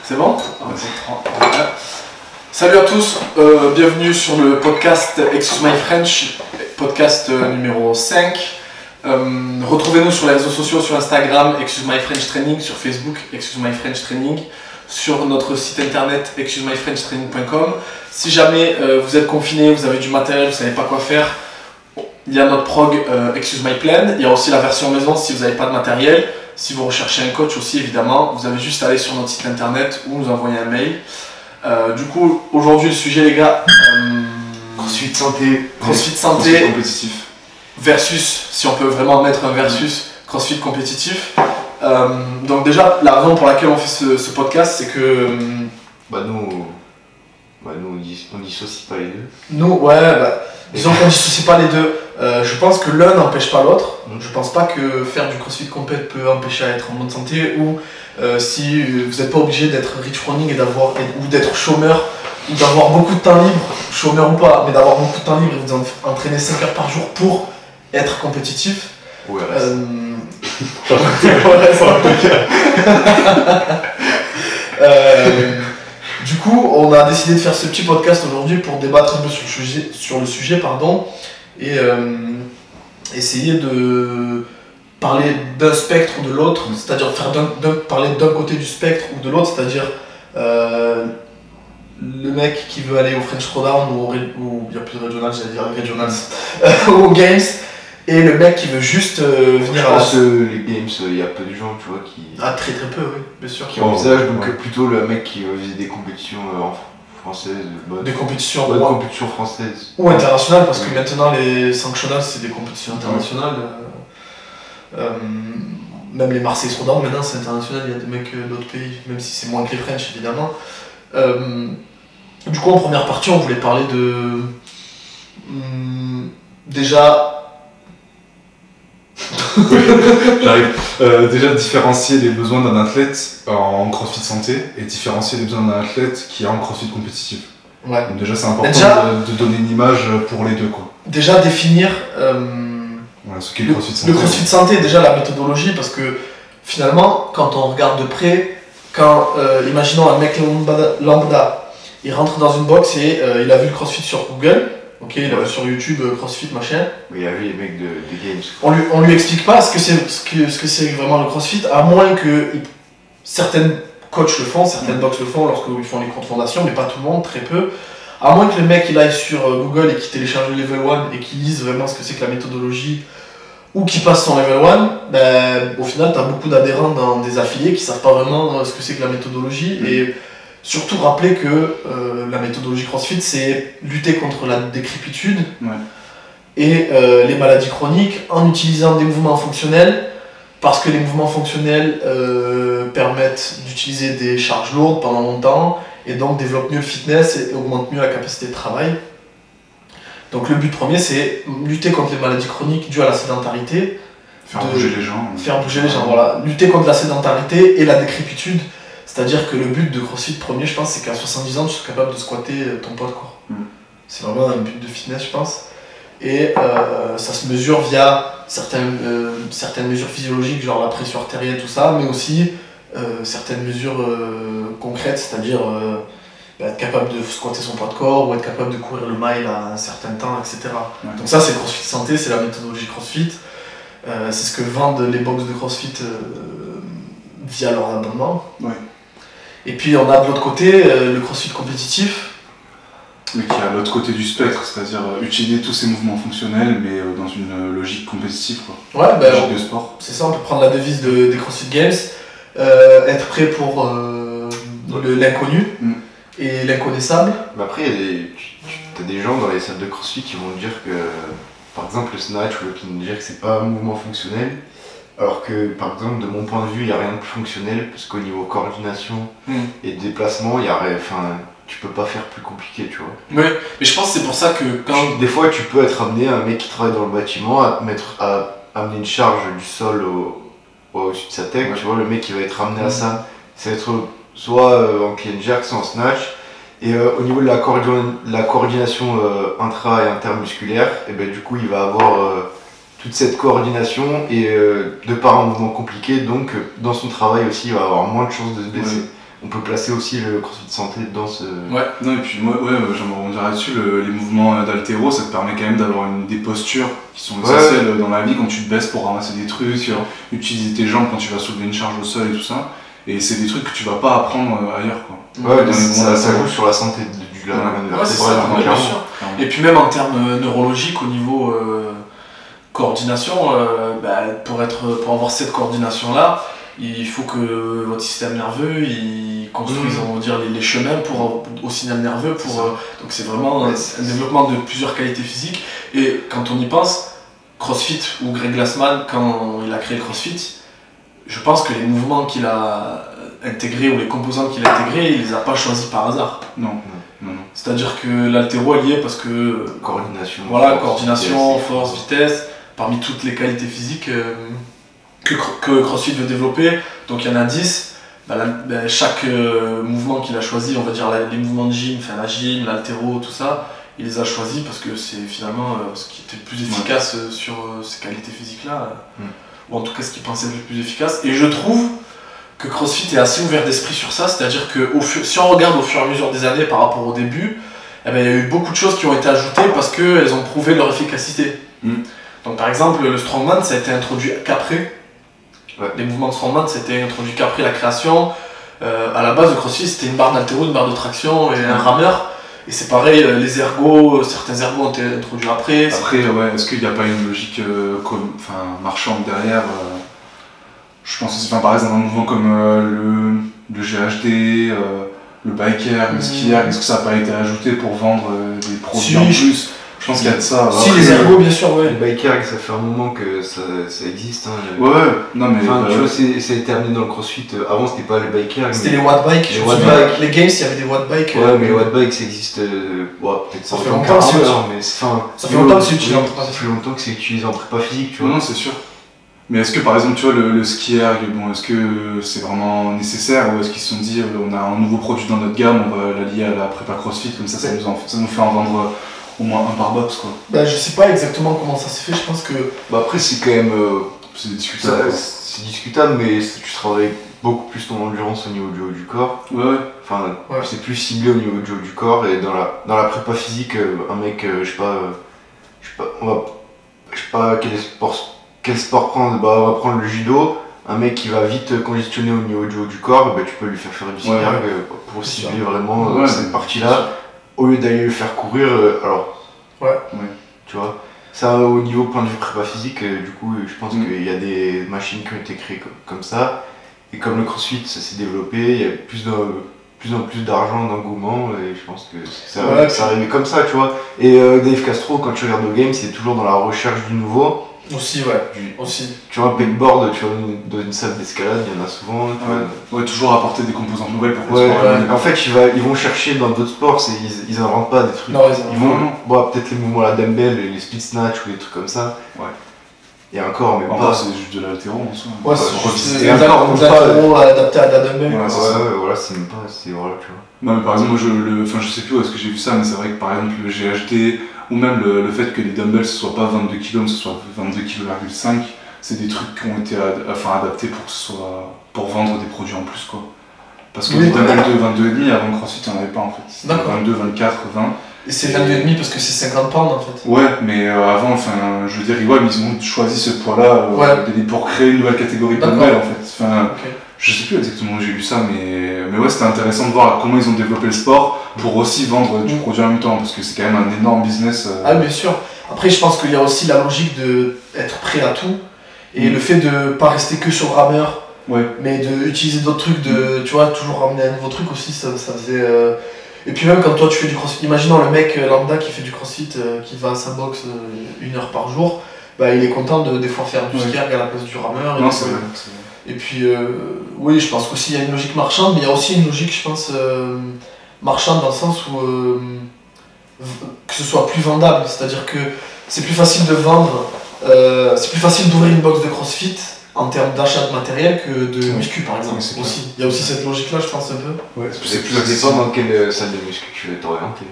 C'est bon? Salut à tous, bienvenue sur le podcast Excuse My French, podcast numéro 5. Retrouvez-nous sur les réseaux sociaux, sur Instagram, Excuse My French Training, sur Facebook, Excuse My French Training, sur notre site internet excusemyfrenchtraining.com. Si jamais vous êtes confiné, vous avez du matériel, vous ne savez pas quoi faire, il y a notre prog Excuse My Plan. Il y a aussi la version maison si vous n'avez pas de matériel. Si vous recherchez un coach aussi, évidemment, vous avez juste à aller sur notre site internet ou nous envoyer un mail. Du coup, aujourd'hui, le sujet, les gars, CrossFit santé. CrossFit santé CrossFit compétitif. Versus, si on peut vraiment mettre un versus, CrossFit compétitif. Donc déjà, la raison pour laquelle on fait ce podcast, c'est que... Nous, on dissocie pas les deux. Nous, disons qu'on ne dissocie pas les deux. Je pense que l'un n'empêche pas l'autre. Je pense pas que faire du CrossFit compét peut empêcher à être en bonne santé, ou si vous n'êtes pas obligé d'être rich running ou d'être chômeur, ou d'avoir beaucoup de temps libre, chômeur ou pas, mais d'avoir beaucoup de temps libre et vous entraîner 5 heures par jour pour être compétitif. Ouais, Du coup, on a décidé de faire ce petit podcast aujourd'hui pour débattre un peu sur le sujet, et essayer de parler d'un spectre ou de l'autre, c'est-à-dire parler d'un côté du spectre ou de l'autre, c'est-à-dire le mec qui veut aller au French Throwdown ou il y a plus de regionals, j'allais dire regionals, ou aux Games, et le mec qui veut juste venir à les Games, il y a peu de gens, tu vois, qui... Ah, très peu, oui, bien sûr. Qui envisagent, plutôt le mec qui faisait des compétitions françaises, des compétitions françaises. Ou internationales, parce que maintenant les sanctionnables c'est des compétitions internationales. Même les Marseille Throwdown maintenant c'est international, il y a des mecs d'autres pays, même si c'est moins que les French évidemment. Du coup, en première partie, on voulait parler de... déjà... J'arrive. Déjà différencier les besoins d'un athlète en CrossFit santé et différencier les besoins d'un athlète qui est en CrossFit compétitif. Ouais. Donc déjà c'est important de donner une image pour les deux, quoi. Déjà définir ce qu'est le CrossFit santé. Le CrossFit santé, déjà la méthodologie, parce que finalement, quand on regarde de près, imaginons un mec lambda, il rentre dans une box et il a vu le CrossFit sur Google. Ok, il a vu sur YouTube CrossFit machin. Mais il a vu les mecs des Games. On lui explique pas ce que c'est vraiment le CrossFit, à moins que certaines coachs le font, certaines box le font lorsqu'ils font les cours de fondation, mais pas tout le monde, très peu. À moins que le mec il aille sur Google et qu'il télécharge le level 1 et qu'il lise vraiment ce que c'est que la méthodologie, ou qu'il passe son level 1, au final tu as beaucoup d'adhérents dans des affiliés qui savent pas vraiment ce que c'est que la méthodologie. Et surtout rappeler que la méthodologie CrossFit, c'est lutter contre la décrépitude et les maladies chroniques en utilisant des mouvements fonctionnels, parce que les mouvements fonctionnels permettent d'utiliser des charges lourdes pendant longtemps et donc développent mieux le fitness et augmentent mieux la capacité de travail. Donc le but premier, c'est lutter contre les maladies chroniques dues à la sédentarité. Faire bouger les gens. Voilà. Lutter contre la sédentarité et la décrépitude. C'est-à-dire que le but de CrossFit premier, je pense, c'est qu'à 70 ans, tu sois capable de squatter ton poids de corps. C'est vraiment un but de fitness, je pense. Et ça se mesure via certaines mesures physiologiques, genre la pression artérielle, tout ça, mais aussi certaines mesures concrètes, c'est-à-dire être capable de squatter son poids de corps ou être capable de courir le mile à un certain temps, etc. Donc ça, c'est le CrossFit santé, c'est la méthodologie CrossFit. C'est ce que vendent les box de CrossFit via leur abonnement. Et puis on a de l'autre côté le CrossFit compétitif. Mais qui est à l'autre côté du spectre, c'est-à-dire utiliser tous ces mouvements fonctionnels, mais dans une logique compétitive, quoi. Logique de sport. C'est ça, on peut prendre la devise des CrossFit Games, être prêt pour l'inconnu et l'inconnaissable. Mais après, tu as des gens dans les salles de CrossFit qui vont dire que, par exemple, le snatch ou le clean jerk, c'est pas un mouvement fonctionnel. Alors que, par exemple, de mon point de vue, il n'y a rien de plus fonctionnel, parce qu'au niveau coordination et déplacement, tu peux pas faire plus compliqué, tu vois. Mais je pense que c'est pour ça que des fois, tu peux être amené, un mec qui travaille dans le bâtiment, à amener une charge du sol au-dessus de sa tête, tu vois, le mec qui va être amené à ça, ça va être soit en clean jerk, soit en snatch. Et au niveau de la coordination intra- et intermusculaire, et du coup, il va avoir... toute cette coordination et de par un mouvement compliqué, donc dans son travail aussi il va avoir moins de chances de se blesser. on peut placer aussi le CrossFit santé dans ce... Ouais, non, et puis moi, j'aimerais rebondir là-dessus, les mouvements d'haltéro, ça te permet quand même d'avoir des postures qui sont essentielles dans la vie quand tu te baisses pour ramasser des trucs, utiliser tes jambes quand tu vas soulever une charge au sol et tout ça. Et c'est des trucs que tu vas pas apprendre ailleurs, quoi. Ouais, ça joue sur la santé de la vertébrale, bien sûr. Et puis même en termes neurologiques, au niveau coordination, pour avoir cette coordination-là, il faut que votre système nerveux il construise on va dire, les chemins au signal nerveux. Donc c'est vraiment un développement de plusieurs qualités physiques. Et quand on y pense, CrossFit ou Greg Glassman, quand il a créé le CrossFit, je pense que les mouvements qu'il a intégrés ou les composants qu'il a intégrés, il les a pas choisis par hasard. Non. C'est-à-dire que l'haltéro est lié parce que... Coordination. Voilà, coordination, force, vitesse, parmi toutes les qualités physiques que CrossFit veut développer. Donc il y en a 10. Chaque mouvement qu'il a choisi, on va dire les mouvements de gym, la gym, l'haltéro, tout ça, il les a choisis parce que c'est finalement ce qui était le plus efficace sur ces qualités physiques-là. Ou en tout cas ce qu'il pensait être le plus efficace. Et je trouve que CrossFit est assez ouvert d'esprit sur ça, c'est-à-dire que si on regarde au fur et à mesure des années par rapport au début, il y a eu beaucoup de choses qui ont été ajoutées parce qu'elles ont prouvé leur efficacité. Donc par exemple, le strongman, ça a été introduit qu'après. Les mouvements de strongman, c'était introduit qu'après la création. À la base, le CrossFit, c'était une barre d'haltéro, une barre de traction et un rameur. Et c'est pareil, les ergos, certains ergos ont été introduits après. Après, est-ce qu'il n'y a pas une logique marchande derrière je pense que par exemple un mouvement comme le GHD, le biker, le skier, est-ce que ça n'a pas été ajouté pour vendre des produits en plus? Je pense qu'il y a de ça. Si, les ergos, bien sûr, Le biker, ça fait un moment que ça existe. Hein. Non mais... tu vois, ça a été amené dans le CrossFit. Avant, c'était pas les bikers. C'était les watt bikes. Les games, il y avait des watt bikes. Ouais, mais les watt bikes, ça existe peut-être ça fait longtemps aussi. Ça fait longtemps que c'est utilisé en prépa. Ça fait longtemps que c'est utilisé en prépa physique, tu vois. Non, c'est sûr. Mais est-ce que par exemple, tu vois, le skier, est-ce que c'est vraiment nécessaire ou est-ce qu'ils se sont dit, on a un nouveau produit dans notre gamme, on va l'allier à la prépa CrossFit, comme ça nous fait en vendre au moins un par box, quoi. Je sais pas exactement comment ça s'est fait, je pense que... après, c'est quand même... c'est discutable. C'est discutable, mais tu travailles beaucoup plus ton endurance au niveau du haut du corps. C'est plus ciblé au niveau du haut du corps, et dans la prépa physique, un mec, je sais pas quel sport prendre, on va prendre le judo, un mec qui va vite congestionner au niveau du haut du corps, tu peux lui faire du skier pour cibler vraiment cette partie-là, au lieu d'aller le faire courir, tu vois. Ça, au niveau point de vue prépa physique, du coup, je pense qu'il y a des machines qui ont été créées comme ça, et comme le CrossFit, ça s'est développé, il y a plus en plus d'argent, d'engouement, et je pense que ça arrivait comme ça, tu vois. Et Dave Castro, quand tu regardes le game, c'est toujours dans la recherche du nouveau. Aussi, aussi. Tu vois, un pegboard, tu vois, dans une salle d'escalade, il y en a souvent. Toujours apporter des composantes nouvelles pour en fait, ils vont chercher dans d'autres sports, ils inventent pas des trucs. Non, ils vont peut-être les mouvements à la dumbbell, les split snatch ou des trucs comme ça. Et encore, mais pas. C'est juste de l'haltéro en soi. C'est l'haltéro adapté à la dumbbell. Voilà, c'est même pas. Tu vois. Non, mais par exemple, moi, je sais plus où est-ce que j'ai vu ça, mais c'est vrai que par exemple, le GHD, ou même le fait que les dumbbells ce soit pas 22 kg, mais ce soit 22,5 kg, c'est des trucs qui ont été adaptés pour vendre des produits en plus, quoi. Parce que les dumbbells de 22,5 avant CrossFit, il n'y en avait pas en fait. C'était 22, 24, 20. Et c'est 22,5 parce que c'est 50 pounds en fait. Ouais, mais avant, je veux dire, ils ont choisi ce poids-là pour créer une nouvelle catégorie de dumbbells en fait. Je sais plus exactement où j'ai lu ça, mais ouais, c'était intéressant de voir comment ils ont développé le sport pour aussi vendre du produit en même temps, parce que c'est quand même un énorme business. Ah, bien sûr. Après, je pense qu'il y a aussi la logique d'être prêt à tout, et le fait de pas rester que sur rameur, mais d'utiliser d'autres trucs, tu vois, toujours ramener un nouveau truc aussi, ça faisait... Et puis même quand toi tu fais du crossfit, imaginons le mec lambda qui fait du crossfit, qui va à sa box 1 heure par jour, il est content de des fois faire du ski à la place du rameur. Non, c'est vrai. Et puis, oui, je pense qu'aussi il y a une logique marchande, mais il y a aussi une logique, je pense, marchande dans le sens où que ce soit plus vendable. C'est-à-dire que c'est plus facile de vendre, c'est plus facile d'ouvrir une box de CrossFit en termes d'achat de matériel que de muscu, par exemple. Aussi. Il y a aussi cette logique-là, je pense, un peu. C'est plus ça dépend dans quelle salle de muscu tu veux t'orienter.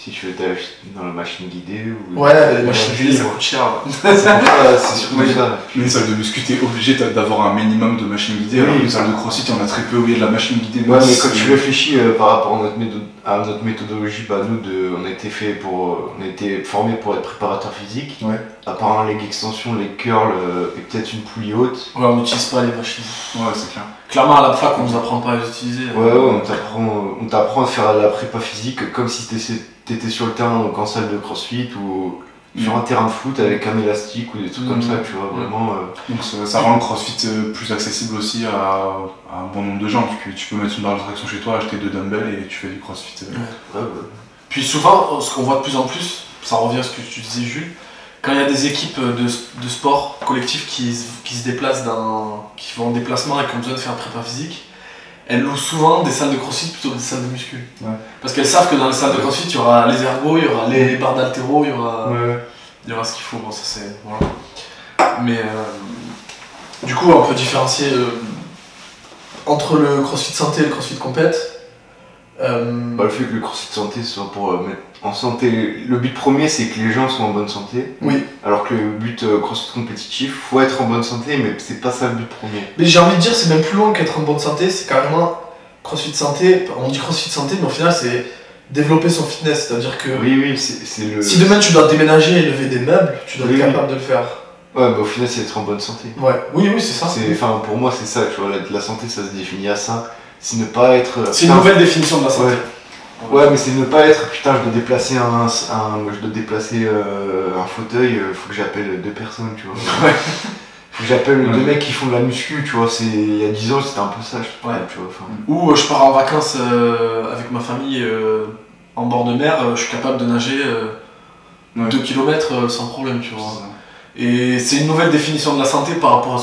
Si tu veux t'acheter dans la machine guidée ou. Ouais, les machines guidées ça coûte cher. C'est surtout ça. Mais une salle de muscu, t'es obligé d'avoir un minimum de machines guidées. Oui, Alors une salle de crossfit, il y en a très peu où il y a de la machine guidée. Ouais, mais quand tu réfléchis par rapport à notre méthodologie, bah nous, on a été formés pour être préparateurs physiques. Ouais. À part un leg extension, les curls et peut-être une poulie haute. Ouais, on n'utilise pas les machines. Ouais, c'est clair. Clairement, à la fac, on nous apprend pas à les utiliser. Ouais, on t'apprend à faire de la prépa physique comme si t'étais sur le terrain, donc en salle de crossfit ou sur un terrain de foot avec un élastique ou des trucs comme ça, tu vois, vraiment. Donc ça rend le crossfit plus accessible aussi à un bon nombre de gens. Tu peux mettre une barre de traction chez toi, acheter 2 dumbbells et tu fais du crossfit. Ouais. Puis souvent, ce qu'on voit de plus en plus, ça revient à ce que tu disais Jules, quand il y a des équipes de sport collectif qui se déplacent, qui vont en déplacement et qui ont besoin de faire un prépa physique, elles louent souvent des salles de crossfit plutôt que des salles de muscu. Ouais. Parce qu'elles savent que dans les salles de crossfit, il y aura les ergos, il y aura les barres d'haltéro, il y aura ce qu'il faut. Bon, ça c'est. Voilà. Mais du coup, on peut différencier entre le crossfit santé et le crossfit compète. Le fait que le crossfit santé soit pour mettre en santé, le but premier c'est que les gens soient en bonne santé. Oui. Alors que le but crossfit compétitif, faut être en bonne santé, mais c'est pas ça le but premier. Mais j'ai envie de dire, c'est même plus loin qu'être en bonne santé, c'est carrément crossfit santé. On dit crossfit santé, mais au final c'est développer son fitness, c'est-à-dire que Oui, c'est le. si demain tu dois déménager et lever des meubles, tu dois être capable de le faire. Ouais, bah au final c'est être en bonne santé. Ouais, oui, c'est ça. Pour moi c'est ça, tu vois, la santé ça se définit à ça. C'est ne pas être. C'est une nouvelle définition de la santé. Ouais, mais c'est ne pas être, putain, je dois déplacer un fauteuil, faut que j'appelle 2 personnes, tu vois. Ouais. Faut que j'appelle 2 mecs qui font de la muscu, tu vois. Il y a 10 ans, c'était un peu ça, je trouve, tu vois. Ou je pars en vacances avec ma famille en bord de mer, je suis capable de nager 2 km sans problème, tu vois. Et c'est une nouvelle définition de la santé par rapport à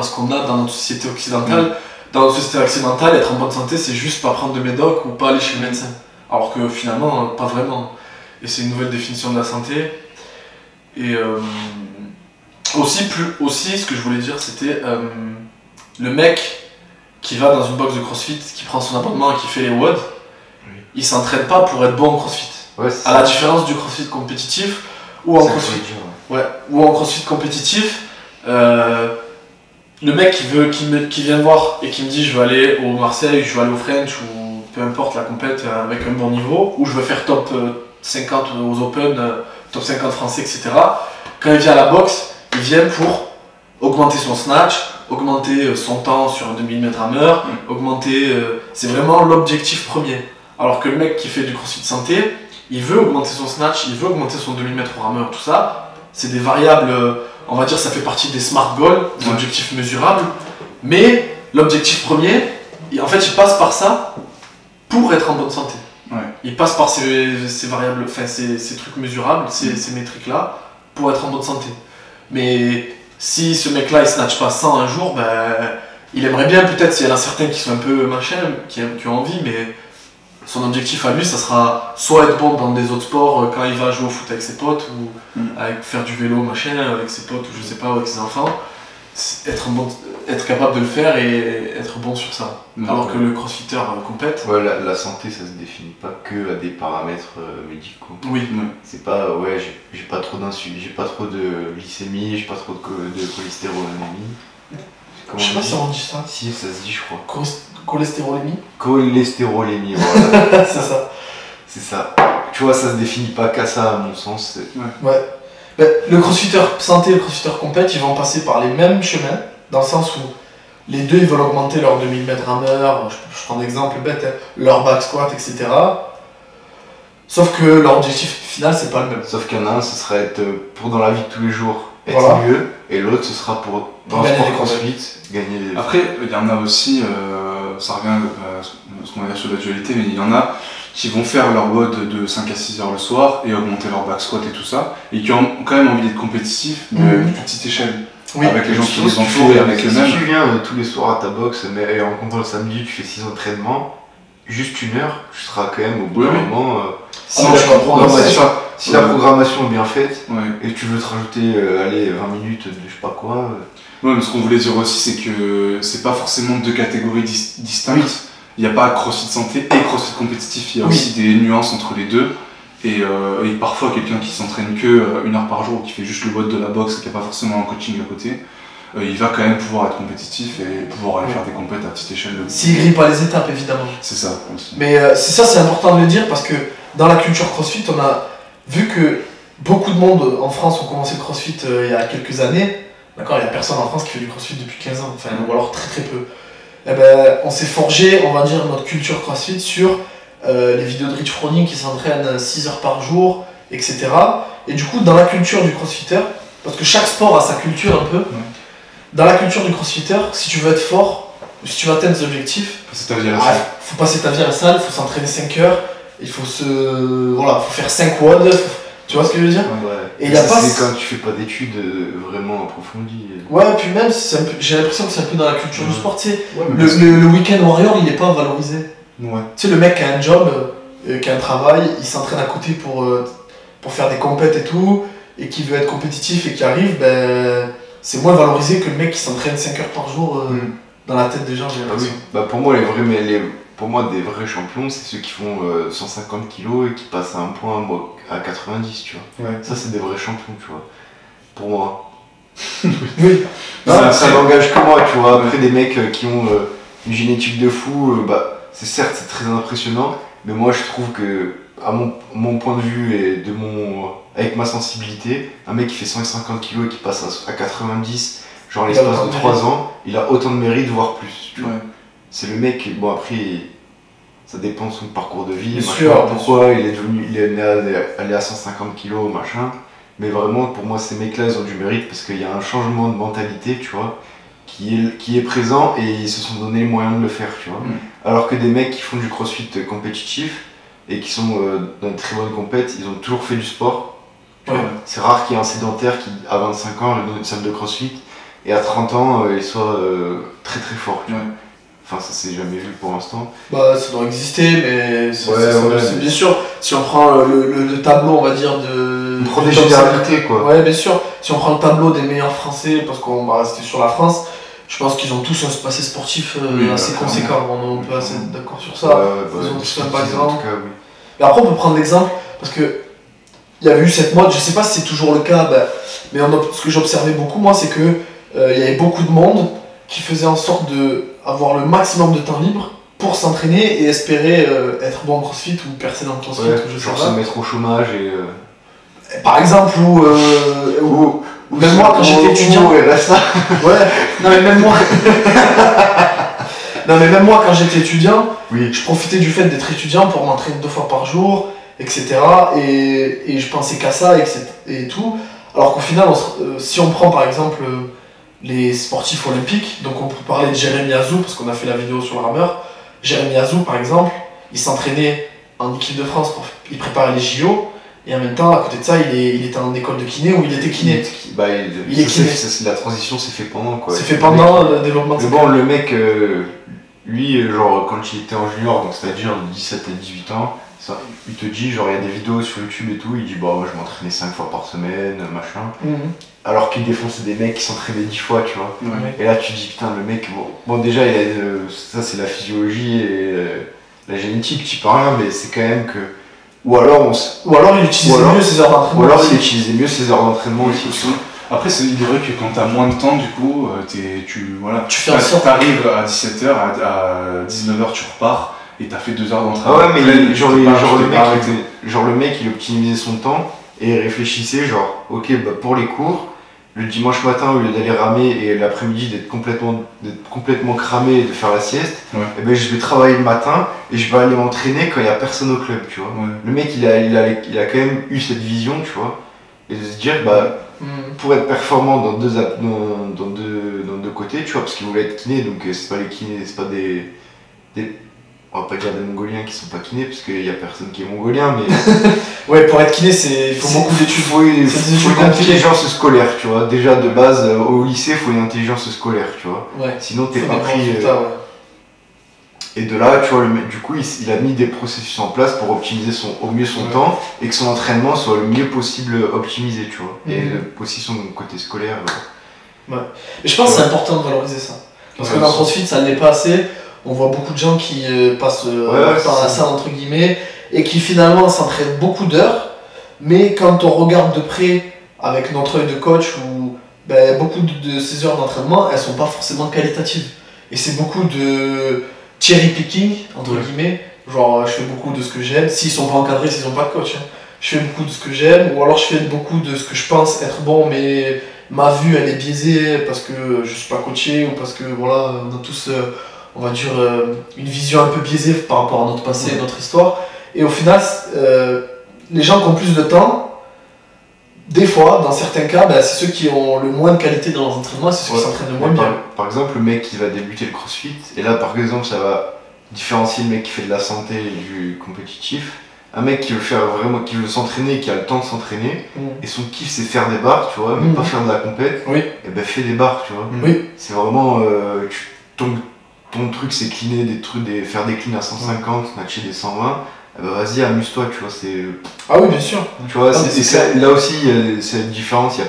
ce qu'on a dans notre société occidentale. Dans notre société occidentale, être en bonne santé, c'est juste pas prendre de médoc ou pas aller chez le médecin. Alors que finalement, pas vraiment. Et c'est une nouvelle définition de la santé. Et aussi, ce que je voulais dire, c'était le mec qui va dans une box de crossfit, qui prend son abonnement et qui fait les WOD, il s'entraîne pas pour être bon en crossfit. Ouais, à la différence du crossfit compétitif, ou en crossfit compétitif, le mec qui vient me voir et qui me dit je veux aller au Marseille, je veux aller au French ou peu importe la compète avec un bon niveau, ou je veux faire top 50 aux Open, top 50 français, etc. Quand il vient à la boxe, il vient pour augmenter son snatch, augmenter son temps sur un 2000 m/h, augmenter. C'est vraiment l'objectif premier. Alors que le mec qui fait du crossfit santé, il veut augmenter son snatch, il veut augmenter son 2000 m/h, tout ça. C'est des variables, on va dire, ça fait partie des smart goals, des objectifs mesurables. Mais l'objectif premier, en fait, il passe par ça pour être en bonne santé. Ouais. Il passe par ces variables, enfin ces trucs mesurables, ces métriques-là, pour être en bonne santé. Mais si ce mec-là il snatch pas 100 un jour, il aimerait bien peut-être, s'il y en a certains qui sont un peu machin, qui ont envie, mais son objectif à lui, ça sera soit être bon dans des autres sports quand il va jouer au foot avec ses potes, ou faire du vélo machin avec ses potes, ou je sais pas, avec ses enfants. Être capable de le faire et être bon sur ça. Alors que le crossfitter compète. Ouais, la santé ça se définit pas que à des paramètres médicaux. Oui. C'est pas, j'ai pas trop d'insuline, j'ai pas trop de glycémie, j'ai pas trop de cholestérolémie. Je sais pas si on dit ça. Si, ça se dit, je crois. Cholestérolémie. Cholestérolémie, voilà. C'est ça. C'est ça. Tu vois, ça se définit pas qu'à ça, à mon sens. Ouais. Le crossfitter santé et le crossfitter compète, ils vont passer par les mêmes chemins, dans le sens où les deux ils veulent augmenter leur 2000 m/h, je prends l'exemple bête, leur back squat, etc. Sauf que leur objectif final c'est pas le même. Sauf qu'il y en a un, ce sera être pour dans la vie de tous les jours être mieux, et l'autre ce sera pour dans le sport crossfit gagner des. Après, il y en a aussi, ça revient à ce qu'on va dire sur la dualité, mais il y en a qui vont faire leur WOD de 5 à 6 heures le soir et augmenter leur back squat et tout ça, et qui ont quand même envie d'être compétitifs, mais à une plus petite échelle. Oui. Avec les gens qui les ont fait avec eux-mêmes. Si tu viens tous les soirs à ta boxe, mais en comptant le samedi, tu fais 6 entraînements, juste 1 heure, tu seras quand même au bout d'un moment. Si la programmation est bien faite et que tu veux te rajouter 20 minutes de je sais pas quoi. Ouais, mais ce qu'on voulait dire aussi, c'est que c'est pas forcément 2 catégories distinctes. Il n'y a pas CrossFit santé et CrossFit compétitif, il y a aussi des nuances entre les deux. et parfois quelqu'un qui s'entraîne que 1 heure par jour, qui fait juste le WOD de la boxe et qui n'a pas forcément un coaching à côté, il va quand même pouvoir être compétitif et pouvoir aller faire des compètes à petite échelle. S'il grille pas les étapes, évidemment. C'est ça. Aussi. Mais c'est important de le dire parce que dans la culture CrossFit, on a vu que beaucoup de monde en France ont commencé le CrossFit il y a quelques années. D'accord, il n'y a personne en France qui fait du CrossFit depuis 15 ans, enfin, ou alors très très peu. Et ben, on s'est forgé, on va dire, notre culture CrossFit sur les vidéos de Rich Froning qui s'entraînent 6 heures par jour, etc. Et du coup, dans la culture du crossfitter, parce que chaque sport a sa culture un peu, dans la culture du crossfitter, si tu veux être fort, si tu veux atteindre des objectifs, faut passer ta vie à la salle, il faut s'entraîner 5 heures, il faut faut faire 5 WOD, tu vois ce que je veux dire? Et y a pas... C'est quand tu fais pas d'études vraiment approfondies. Ouais, puis même, j'ai l'impression que c'est un peu dans la culture du sport, tu sais. Le week-end warrior, il est pas valorisé. Ouais. Tu sais, le mec qui a un job, qui a un travail, il s'entraîne à côté pour faire des compètes et tout, et qui veut être compétitif et qui arrive, ben, c'est moins valorisé que le mec qui s'entraîne 5 heures par jour dans la tête des gens, j'ai l'impression. Pour moi, des vrais champions, c'est ceux qui font 150 kilos et qui passent à un point à 90, tu vois. Ouais. Ça, c'est des vrais champions, tu vois. Pour moi. Oui. Ça n'engage que moi, tu vois. Après, des mecs qui ont une génétique de fou, c'est très impressionnant, mais moi, je trouve que, à mon point de vue et avec ma sensibilité, un mec qui fait 150 kilos et qui passe à 90, genre l'espace de 3 ans, il a autant de mérite, voire plus, tu vois. C'est le mec, bon après, ça dépend de son parcours de vie, pourquoi il est allé à 150 kilos, machin. Mais vraiment, pour moi, ces mecs-là, ils ont du mérite parce qu'il y a un changement de mentalité, tu vois, qui est présent et ils se sont donné les moyens de le faire, tu vois. Alors que des mecs qui font du crossfit compétitif et qui sont dans de très bonnes compètes, ils ont toujours fait du sport. C'est rare qu'il y ait un sédentaire qui, à 25 ans, dans une salle de crossfit et à 30 ans, il soit très très fort, tu vois. Enfin, ça s'est jamais vu pour l'instant. Bah, ça doit exister, mais c'est bien sûr. Si on prend le tableau, on va dire, de. On prend des généralités, quoi. Ouais, bien sûr. Si on prend le tableau des meilleurs Français, parce qu'on va rester sur la France, je pense qu'ils ont tous un passé sportif assez conséquent. On peut assez être d'accord sur ça. Ils ont tous un background. Mais après, on peut prendre l'exemple, parce que. Il y avait eu cette mode, je sais pas si c'est toujours le cas, mais ce que j'observais beaucoup, moi, c'est que il y avait beaucoup de monde qui faisait en sorte d'avoir le maximum de temps libre pour s'entraîner et espérer être bon en crossfit ou percer dans le crossfit ou je sais pas. Se mettre au chômage et... Par exemple, ou même moi quand j'étais étudiant... Ouais, non mais même moi... non mais même moi quand j'étais étudiant, je profitais du fait d'être étudiant pour m'entraîner 2 fois par jour, etc. Et je pensais qu'à ça et tout. Alors qu'au final, si on prend par exemple... les sportifs olympiques, donc on peut parler de Jérémy Azou parce qu'on a fait la vidéo sur le rameur. Jérémy Azou par exemple, il s'entraînait en équipe de France, il préparait les JO et en même temps à côté de ça il était en école de kiné où il était kiné. Il est kiné. La transition s'est fait pendant quoi. C'est fait pendant le développement de mais bon, le mec, lui, genre quand il était en junior, donc c'est-à-dire de 17 à 18 ans, il te dit, genre il y a des vidéos sur YouTube et tout, il dit bah moi je m'entraînais 5 fois par semaine, machin. Alors qu'il défonçait des mecs qui s'entraînaient 10 fois, tu vois. Et là tu te dis putain le mec, bon déjà ça c'est la physiologie et la génétique, tu peux rien, mais c'est quand même que... Ou alors il utilisait mieux ses heures d'entraînement. Ou alors il utilisait mieux ses heures d'entraînement aussi. Après, il est vrai que quand t'as moins de temps, du coup, tu fais en sorte. T'arrives à 17h, à 19h, tu repars et t'as fait 2 heures d'entraînement. Ah ouais, mais genre le mec, il optimisait son temps et il réfléchissait, genre, ok, pour les cours, le dimanche matin, au lieu d'aller ramer et l'après-midi d'être complètement cramé et de faire la sieste, et ben je vais travailler le matin et je vais aller m'entraîner quand il n'y a personne au club, tu vois. Le mec, il a quand même eu cette vision, tu vois, et de se dire, pour être performant dans deux côtés, tu vois, parce qu'il voulait être kiné, donc c'est pas les kinés, c'est pas des on va pas dire des Mongoliens qui sont pas kinés, parce qu'il y a personne qui est mongolien, mais... ouais, pour être kiné, il faut beaucoup d'études. Il faut une intelligence scolaire, tu vois. Déjà, de base, au lycée, il faut une intelligence scolaire, tu vois. Sinon, t'es pas pris... Et de là, tu vois, du coup, il a mis des processus en place pour optimiser au mieux son temps et que son entraînement soit le mieux possible optimisé, tu vois. Et aussi son côté scolaire. Mais je pense que c'est important de valoriser ça. Parce que dans le CrossFit, ça ne l'est pas assez. On voit beaucoup de gens qui passent Ouais, par la c'est salle entre guillemets et qui finalement s'entraînent beaucoup d'heures, mais quand on regarde de près avec notre œil de coach, où beaucoup de ces heures d'entraînement, elles sont pas forcément qualitatives. Et c'est beaucoup de cherry picking, entre guillemets. Genre, je fais beaucoup de ce que j'aime, s'ils sont pas encadrés, s'ils ont pas de coach. Hein. Je fais beaucoup de ce que j'aime, ou alors je fais beaucoup de ce que je pense être bon, mais ma vue elle est biaisée parce que je suis pas coaché, ou parce que voilà, on a tous, on va dire, une vision un peu biaisée par rapport à notre passé et notre histoire. Et au final, les gens qui ont plus de temps, des fois, dans certains cas, c'est ceux qui ont le moins de qualité dans leurs entraînements, c'est ceux qui s'entraînent le moins bien. Par exemple, le mec qui va débuter le crossfit, et là par exemple ça va différencier le mec qui fait de la santé du compétitif. Un mec qui veut faire vraiment, qui veut s'entraîner, qui a le temps de s'entraîner, et son kiff c'est faire des barres, tu vois, mais pas faire de la compète, et fais des barres, tu vois. C'est vraiment, ton truc c'est cleaner des trucs, faire des cleans à 150, matcher des 120. Vas-y, amuse-toi, tu vois, c'est... Ah oui, bien sûr. Tu vois, là aussi, il y a cette différence, il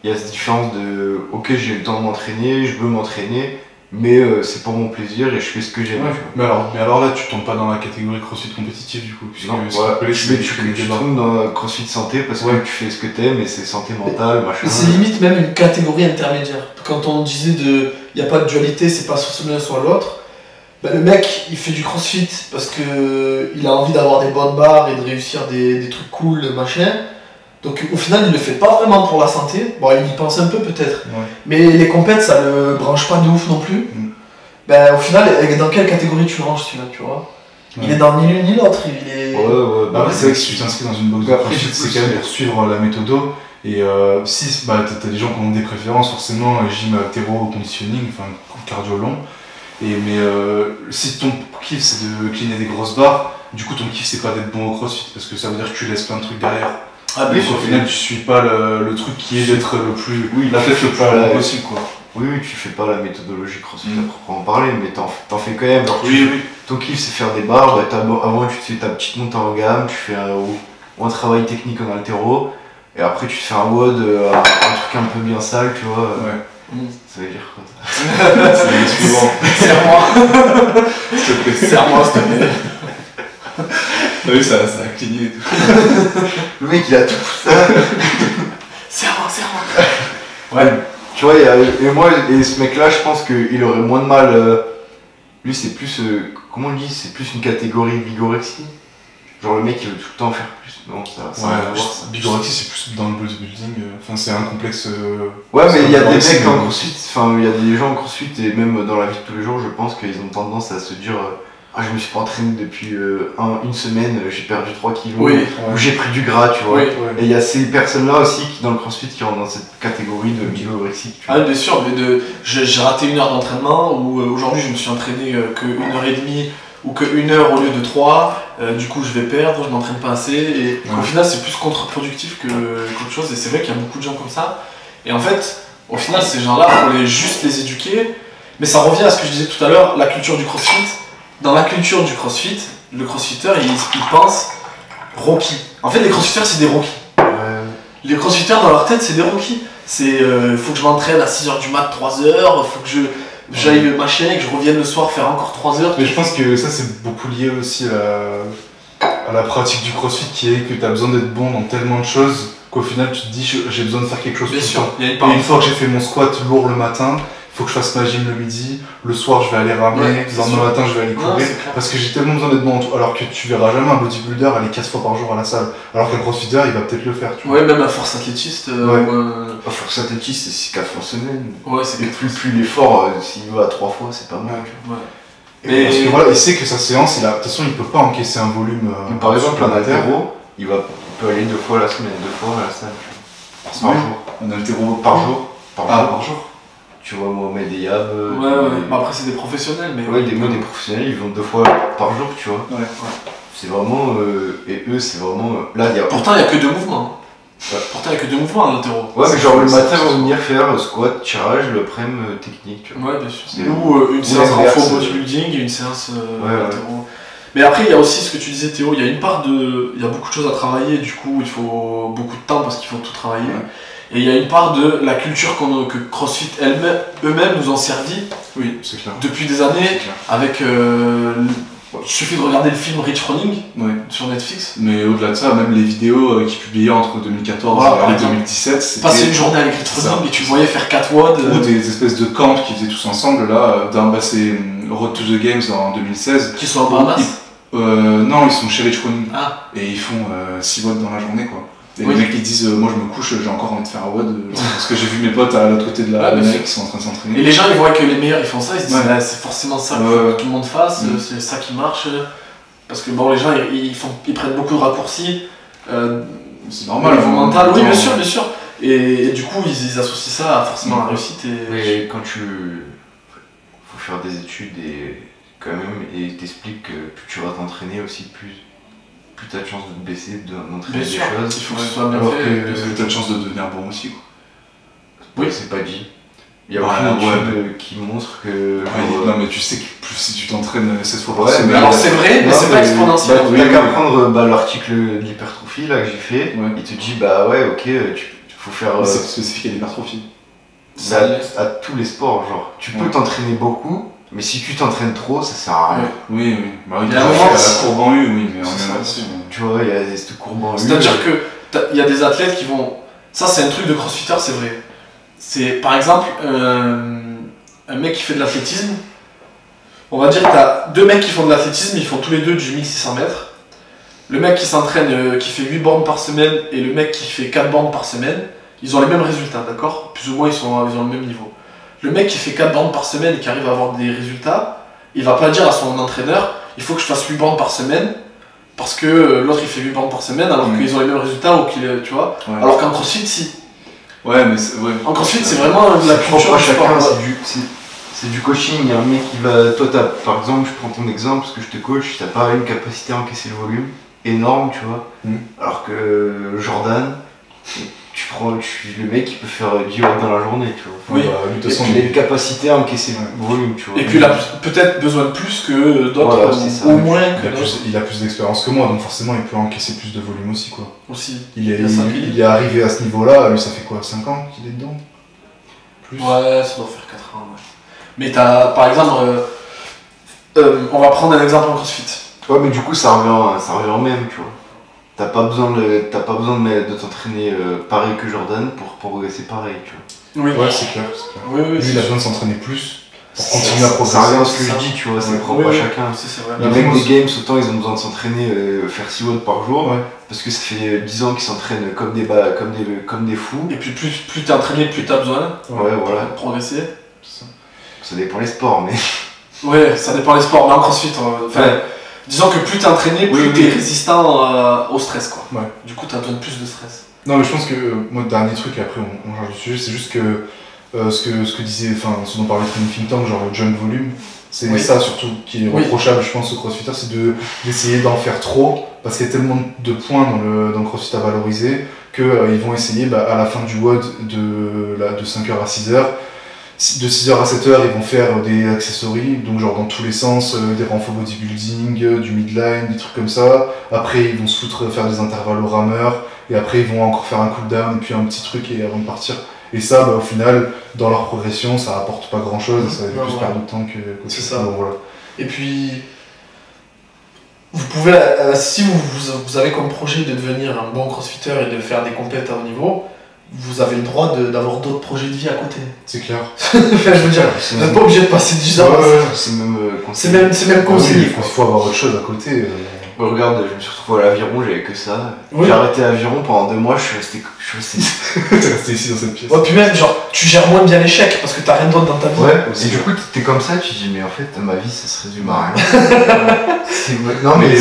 y a cette différence de « Ok, j'ai le temps de m'entraîner, je veux m'entraîner, mais c'est pour mon plaisir et je fais ce que j'aime. Ouais. Mais alors là, tu tombes pas dans la catégorie crossfit compétitif, du coup. Non, tu tombes dans crossfit santé parce que tu fais ce que t'aimes et c'est santé mentale, machin. C'est limite même une catégorie intermédiaire. Quand on disait il n'y a pas de dualité, c'est pas soit l'un soit l'autre, le mec, il fait du crossfit parce qu'il a envie d'avoir des bonnes barres et de réussir des trucs cool, machin. Donc au final, il le fait pas vraiment pour la santé. Bon, il y pense un peu peut-être. Mais les compètes, ça le branche pas de ouf non plus. Au final, dans quelle catégorie tu le ranges celui-là, tu vois? Il est dans ni l'une ni l'autre. Après, c'est vrai que si tu t'inscris dans une box de crossfit, c'est quand même pour suivre la méthodo. Et si t'as des gens qui ont des préférences, forcément, gym haltéro, conditioning, enfin cardio long. Mais si ton kiff c'est de cleaner des grosses barres, du coup ton kiff c'est pas d'être bon au crossfit parce que ça veut dire que tu laisses plein de trucs derrière. Donc au final tu suis pas le truc qui est d'être la tête le plus bon possible quoi. Oui, tu fais pas la méthodologie crossfit à proprement parler, mais t'en fais quand même. Genre, ton kiff c'est faire des barres, avant tu te fais ta petite montée en gamme, tu fais un travail technique en haltéro, et après tu te fais un WOD, un truc un peu bien sale, tu vois. Ça veut dire quoi? C'est le suivant. Serre-moi. S'il te plaît. Serre-moi, s'il te plaît. T'as vu, ça a cligné et tout. Le mec il a tout ça. Serre-moi. Ouais. Tu vois, et ce mec là, je pense qu'il aurait moins de mal. Lui, c'est plus. Comment on dit? C'est plus une catégorie vigorexie. Genre le mec il veut tout le temps faire plus. Non, ça bigorexie c'est plus dans le bodybuilding, enfin c'est un complexe. Ouais, mais il y a des mecs en crossfit, enfin il y a des gens en crossfit et même dans la vie de tous les jours, je pense qu'ils ont tendance à se dire je me suis pas entraîné depuis une semaine, j'ai perdu 3 kilos, ou j'ai pris du gras, tu vois. Et il y a ces personnes-là aussi qui dans le crossfit qui rentrent dans cette catégorie de bigorexie. Ah bien sûr, mais j'ai raté 1 heure d'entraînement, ou aujourd'hui je me suis entraîné que 1h30. Ou que 1 heure au lieu de 3, du coup je vais perdre, je m'entraîne pas assez, et au final c'est plus contre-productif qu'autre chose, et c'est vrai qu'il y a beaucoup de gens comme ça. Et en fait, au final ces gens-là, il faut juste les éduquer, mais ça revient à ce que je disais tout à l'heure, la culture du crossfit. Dans la culture du crossfit, le crossfitter il pense Rocky. En fait les crossfitters c'est des Rocky. Les crossfitters dans leur tête c'est des Rocky. C'est faut que je m'entraîne à 6h du mat, 3h, faut que j'aille machin et que je revienne le soir faire encore 3 heures. Mais je pense que ça c'est beaucoup lié aussi à la pratique du crossfit qui est que tu as besoin d'être bon dans tellement de choses qu'au final tu te dis j'ai besoin de faire quelque chose. Bien sûr, et une fois que j'ai fait mon squat lourd le matin, il faut que je fasse ma gym le midi, le soir je vais aller ramener, le lendemain matin je vais aller courir, parce que j'ai tellement besoin d'être bon en tout, alors que tu verras jamais un bodybuilder aller 4 fois par jour à la salle, alors qu'un crossfitter il va peut-être le faire. Tu vois. Ouais, même un force athlétiste. Un force athlétiste c'est 4 fois semaine. Ouais, c'est plus l'effort, s'il va à 3 fois c'est pas mal. Mais parce que voilà, il sait que sa séance, de toute façon il peut pas encaisser un volume. Par exemple un haltéro, il peut aller 2 fois la semaine, 2 fois à la salle. Par jour. Un haltéro par jour. Par jour. Tu vois, Mohamed et Yab. Bah après, c'est des professionnels, mais. Ouais, des professionnels, ils vont 2 fois par jour, tu vois. C'est vraiment. Et eux, c'est vraiment. Là, Pourtant, il n'y a que 2 mouvements. Pourtant, il n'y a que 2 mouvements en haltéro. Ouais, mais genre le matin, ils vont venir faire squat, tirage, l'après-midi technique, tu vois. Ouais, bien sûr. Ou une séance renfort bodybuilding et une séance haltéro. Mais après, il y a aussi ce que tu disais, Théo, il y a une part de. Il y a beaucoup de choses à travailler, du coup, il faut beaucoup de temps parce qu'il faut tout travailler. Ouais. Et il y a une part de la culture que CrossFit eux-mêmes nous ont servi Oui, c'est clair. depuis des années, C'est clair. avec. Il suffit de regarder le film Rich Running Ouais. sur Netflix. Mais au-delà de ça, même les vidéos qu'ils publiaient entre 2014 Voilà, par et exemple. 2017, c'était. Passer une journée avec Rich C'est ça. Running et tu voyais faire 4 WOD. Ou des espèces de camps qu'ils faisaient tous ensemble, là, c'est Road to the Games en 2016. Qui sont en Bahamas. Non, ils sont chez Rich Running. Ah. Et ils font 6 watts dans la journée, quoi. Et Oui. les mecs ils disent moi je me couche, j'ai encore envie de faire un WOD parce que j'ai vu mes potes à l'autre côté de la Ouais, bien mer sûr. qui sont en train de Et s'entraîner. les gens ils voient que les meilleurs ils font ça, ils se disent Ouais. ah, c'est forcément ça qu'il Ouais, faut ouais. que tout le monde fasse, Mm. c'est ça qui marche. Parce que bon, les gens ils prennent beaucoup de raccourcis C'est normal. au niveau hein. mental, oui Attends, bien sûr, bien sûr. Et du coup ils associent ça à forcément la Mm. réussite. Et... Mais quand tu. Faut faire des études et quand même, et t'expliques que plus tu vas t'entraîner aussi, plus t'as de chances de te blesser, d'entraîner Bien des sûr, choses. il faut que ce soit bien Alors fait. que- Parce que t'as de chance de devenir bon aussi, quoi. Oui. C'est pas dit. Il y a Ouais, aucune ouais, étude qui montre que. Non, mais tu sais que plus si tu t'entraînes 16 fois par Ouais, semaine. mais Alors c'est vrai, mais Non, c'est pas exponentiel. Bah, Oui, t'as qu'à oui. prendre l'article de l'hypertrophie là que j'ai fait, Ouais. il te dit bah ouais ok, faut faire Mais c'est spécifique à l'hypertrophie. bah, à tous les sports, genre tu peux Ouais. t'entraîner beaucoup, mais si tu t'entraînes trop ça sert à rien. Oui, oui. Bah, oui, Il y a t'as un fait moment, la c'est- courbe en U, oui, mais on c'est ça, est là-dessus. Tu vois, il y a cette courbe en U. C'est-à-dire que il y a des athlètes qui vont. Ça, c'est un truc de crossfitter, c'est vrai. C'est par exemple un mec qui fait de l'athlétisme. On va dire que t'as deux mecs qui font de l'athlétisme, ils font tous les deux du 1600 mètres. Le mec qui s'entraîne, qui fait 8 bornes par semaine, et le mec qui fait 4 bornes par semaine, ils ont les mêmes résultats, d'accord? Plus ou moins, ils ont le même niveau. Le mec qui fait 4 bornes par semaine et qui arrive à avoir des résultats, il va pas dire à son entraîneur, il faut que je fasse 8 bornes par semaine, parce que l'autre il fait 8 bornes par semaine, alors qu'ils ont les mêmes résultats, ou tu vois. Ouais. Alors qu'en crossfit, si. Ouais, mais c'est. Ouais. En crossfit, c'est vraiment de la c'est culture propre à du sport. chacun, Ouais. c'est du coaching, il y a un mec qui va. Toi par exemple, je prends ton exemple parce que je te coach, t'as pas une capacité à encaisser le volume énorme, tu vois. Alors que Jordan, le mec il peut faire 10 watts dans la journée, tu vois. Oui. Bah, lui, de toute Et façon, puis il a une capacité à encaisser le volume, tu vois. Et puis il a peut-être besoin de plus que d'autres, Voilà, c'est ça. ou moins que d'autres il a plus d'expérience que moi, donc forcément il peut encaisser plus de volume aussi, quoi. aussi. Il est, Il a ça, il est arrivé à ce niveau-là, lui ça fait quoi, 5 ans qu'il est dedans? Plus? Ouais, ça doit faire 4 ans. Ouais. Mais t'as, par exemple, on va prendre un exemple en crossfit. Ouais, mais du coup ça revient au même, tu vois. T'as pas besoin de t'entraîner pareil que Jordan pour progresser pareil, tu vois. Oui, Ouais, c'est clair, c'est clair. oui, Lui il a besoin de s'entraîner plus pour continuer à progresser. Ça revient à ce que c'est je ça. dis, tu vois, c'est Ouais. propre à chacun. c'est vrai. Les Après, mecs moi, des games, autant ils ont besoin de s'entraîner, faire 6 watts par jour, Ouais. parce que ça fait 10 ans qu'ils s'entraînent comme des fous. Et puis plus t'es entraîné, plus t'as besoin Ouais, voilà. pour progresser. C'est ça. Ça dépend les sports, mais. Ouais, ça dépend des sports, mais en crossfit, enfin, Ouais. disons que plus t'es entraîné, plus Oui, t'es oui. résistant au stress, quoi. Ouais. Du coup, t'as besoin de plus de stress. Non, mais je pense que, moi, dernier truc, et après on change de sujet, c'est juste que ce que disait, enfin, ce dont parlait Training Think Tank, genre le jump volume, c'est Oui. ça surtout qui est Oui. reprochable, je pense, aux crossfitters, c'est d'essayer d'en faire trop, parce qu'il y a tellement de points dans le crossfit à valoriser, qu'ils vont essayer, à la fin du WOD de 5h à 6h, de 6h à 7h, ils vont faire des accessories, donc genre dans tous les sens, des renforts bodybuilding, du midline, des trucs comme ça. Après, ils vont se foutre faire des intervalles au rameur, et après, ils vont encore faire un cooldown, et puis un petit truc et avant de partir. Et ça, au final, dans leur progression, ça apporte pas grand chose, ça va Ouais, plus ouais. perdre de temps que C'est ça. Donc, voilà. Et puis, vous pouvez, si vous avez comme projet de devenir un bon crossfitter et de faire des compètes à haut niveau, vous avez le droit d'avoir d'autres projets de vie à côté. C'est clair. Enfin, je veux dire, C'est vous n'êtes pas obligé de passer 10 ans. c'est même C'est même Ah oui, conseillé. il faut avoir autre chose à côté. Regarde, je me suis retrouvé à l'aviron, j'avais que ça. Oui. J'ai arrêté l'aviron pendant 2 mois, je suis resté. T'es resté ici dans cette pièce. Ouais, puis même, genre, tu gères moins bien l'échec parce que t'as rien d'autre dans ta vie. Ouais, aussi. et du coup, t'es comme ça, tu te dis, mais en fait, ma vie, ça se résume à rien. Non, mais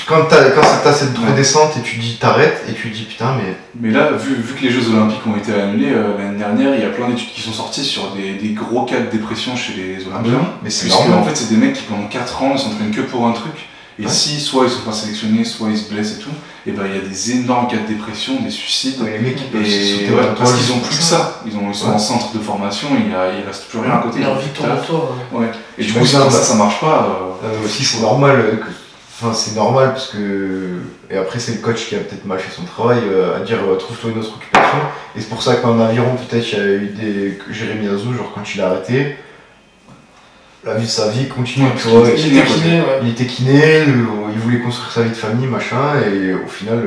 quand t'as cette redescente et tu dis, t'arrêtes, et tu dis, putain, mais. Mais là, vu que les Jeux Olympiques ont été annulés l'année dernière, il y a plein d'études qui sont sorties sur des gros cas de dépression chez les Olympiens. Mais c'est Puisque normal. en fait, c'est des mecs qui pendant 4 ans ne s'entraînent que pour un truc. Et Ouais. si soit ils sont pas sélectionnés, soit ils se blessent et tout, et ben il y a des énormes cas de dépression, des suicides. Les mecs qui peuvent se Et sauter ouais, dans la parce toile, qu'ils ont plus que ça. Ils sont Ouais. en centre de formation, il reste plus rien à côté. Leur vie tourne autour. Ouais. Et Je du me coup, si souviens, ça marche pas. Aussi, c'est normal Enfin, c'est normal parce que. Et après, c'est le coach qui a peut-être mal fait son travail à dire trouve-toi une autre occupation. Et c'est pour ça qu'en aviron, peut-être, il y a eu des. Jérémy Azou, genre quand il a arrêté, la vie de sa vie continue. Tu vois, il était kiné, il voulait construire sa vie de famille, machin, et au final,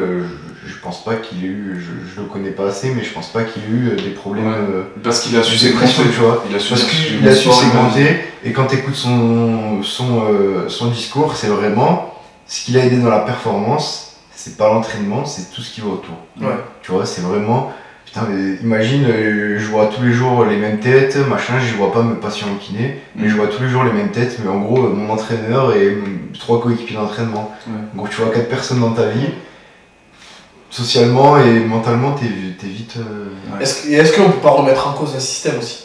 je pense pas qu'il ait eu. Je le connais pas assez, mais je pense pas qu'il ait eu des problèmes. Parce qu'il a su segmenter, tu vois. Parce qu'il a su segmenter, et quand tu écoutes son discours, c'est vraiment. Ce qui l'a aidé dans la performance, c'est pas l'entraînement, c'est tout ce qui va autour. Ouais. Tu vois, c'est vraiment. Putain, mais imagine, je vois tous les jours les mêmes têtes, machin, je vois pas mes patients au kiné, mais je vois tous les jours les mêmes têtes, mais en gros, mon entraîneur et 3 coéquipiers d'entraînement. En gros, tu vois 4 personnes dans ta vie, socialement et mentalement, t'es vite. Est-ce qu'on peut pas remettre en cause un système aussi?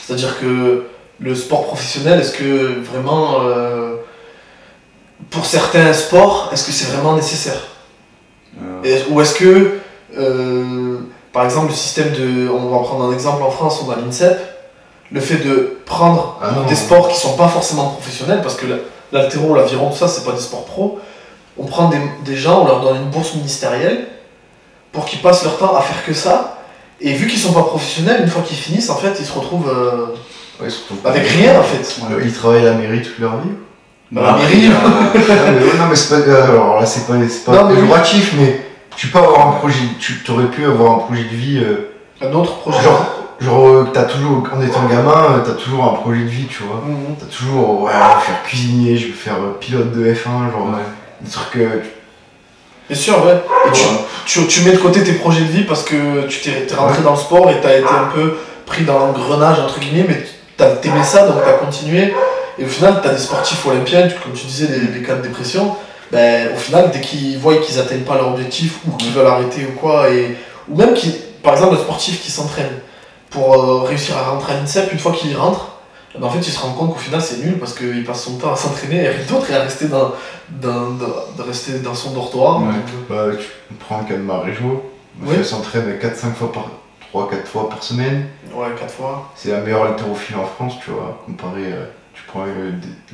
C'est-à-dire que le sport professionnel, est-ce que vraiment. Pour certains sports, est-ce que c'est vraiment nécessaire? Ou est-ce que, par exemple, le système de... On va prendre un exemple en France, on a l'INSEP, le fait de prendre des sports qui sont pas forcément professionnels, parce que l'haltéro, l'aviron, tout ça, c'est pas des sports pro, on prend des gens, on leur donne une bourse ministérielle pour qu'ils passent leur temps à faire que ça, et vu qu'ils sont pas professionnels, une fois qu'ils finissent, en fait, ils se retrouvent avec rien, en fait. Ils travaillent à la mairie toute leur vie. La mairie. Non mais c'est pas. Alors là c'est pas péjoratif, mais tu peux avoir un projet. Tu aurais pu avoir un projet de vie. Un autre projet. Genre t'as toujours, en étant gamin, t'as toujours un projet de vie, tu vois. T'as toujours je vais faire cuisinier, je vais faire pilote de F1, genre des trucs. Bien sûr, ouais. Et tu mets de côté tes projets de vie parce que tu t'es rentré dans le sport et t'as été un peu pris dans l'engrenage entre guillemets, mais t'aimais ça donc t'as continué. Et au final, tu as des sportifs olympiens, comme tu disais, des cas de dépression. Ben, au final, dès qu'ils voient qu'ils n'atteignent pas leur objectif ou qu'ils veulent arrêter ou quoi, ou même, par exemple, un sportif qui s'entraîne pour réussir à rentrer à l'INSEP, une fois qu'il rentre, ben, en fait, il se rend compte qu'au final, c'est nul parce qu'il passe son temps à s'entraîner et rien d'autre et à rester rester dans son dortoir. Ouais. Donc, tu prends le cas de Maréjo, elle s'entraîne 4-5 fois 3-4 fois par semaine. Ouais, 4 fois. C'est la meilleure haltérophile en France, tu vois, comparé. Tu prends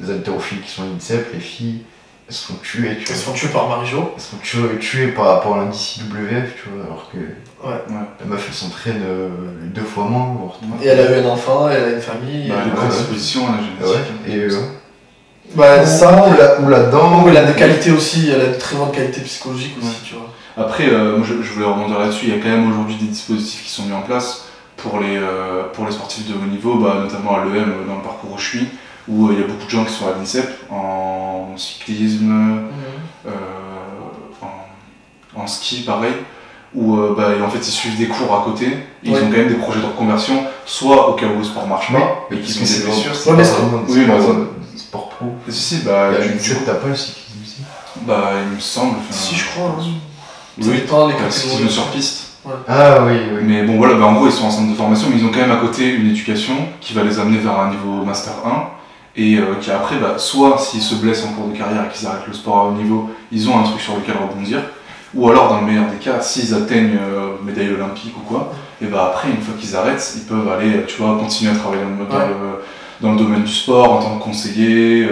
les haltérophiles qui sont à l'INSEP, les filles, elles se font tuer. Elles se font tuer par Marie-Jo. Elles se font tuer par rapport à l'indice IWF, tu vois, alors que la meuf elle s'entraîne 2 fois moins. Et elle a eu un enfant, elle a une famille. Elle a des prédispositions à la génétique. Ou là-dedans. Elle a des qualités aussi, elle a de très bonnes qualités psychologiques aussi, tu vois. Après, moi je voulais rebondir là-dessus, il y a quand même aujourd'hui des dispositifs qui sont mis en place pour les sportifs de haut niveau, notamment à l'EM dans le parcours où je suis. Où il y a beaucoup de gens qui sont à l'INSEP en cyclisme, en ski pareil, où en fait ils suivent des cours à côté, et ils ont quand même des projets de reconversion, soit au cas où le sport marche pas, et qu'ils ont des blessures. C'est pas sport pro. Si, l'INSEP t'as pas le cyclisme aussi? Il me semble. Si, je crois. Oui, le cyclisme sur piste. Ouais. Ah oui. Mais bon voilà, en gros ils sont en centre de formation, mais ils ont quand même à côté une éducation qui va les amener vers un niveau Master 1. Et qui après, soit s'ils se blessent en cours de carrière et qu'ils arrêtent le sport à haut niveau, ils ont un truc sur lequel rebondir, ou alors dans le meilleur des cas, s'ils atteignent médaille olympique ou quoi, et après une fois qu'ils arrêtent, ils peuvent aller, tu vois, continuer à travailler dans le domaine du sport en tant que conseiller,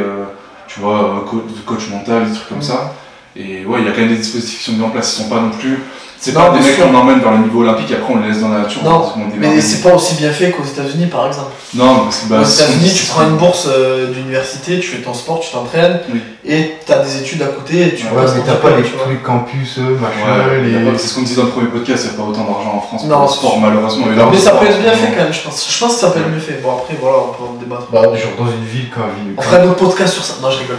tu vois, coach mental, des trucs comme ça. Et il y a quand même des dispositifs qui sont mis en place, ils sont pas non plus... C'est pas des mecs qu'on emmène vers le niveau olympique et après on les laisse dans la nature. Non, mais c'est pas aussi bien fait qu'aux États-Unis par exemple. Non, parce que aux États-Unis, tu prends une bourse d'université, tu fais ton sport, tu t'entraînes et t'as des études à côté. Et tu mais t'as pas tous les campus, machin. C'est ce qu'on disait dans le premier podcast, il n'y a pas autant d'argent en France pour le sport malheureusement. Mais ça peut être bien fait quand même, je pense. Je pense que ça peut être mieux fait. Bon, après, voilà, on peut en débattre. Genre dans une ville comme Avignon. On fera un autre podcast sur ça. Non, je rigole.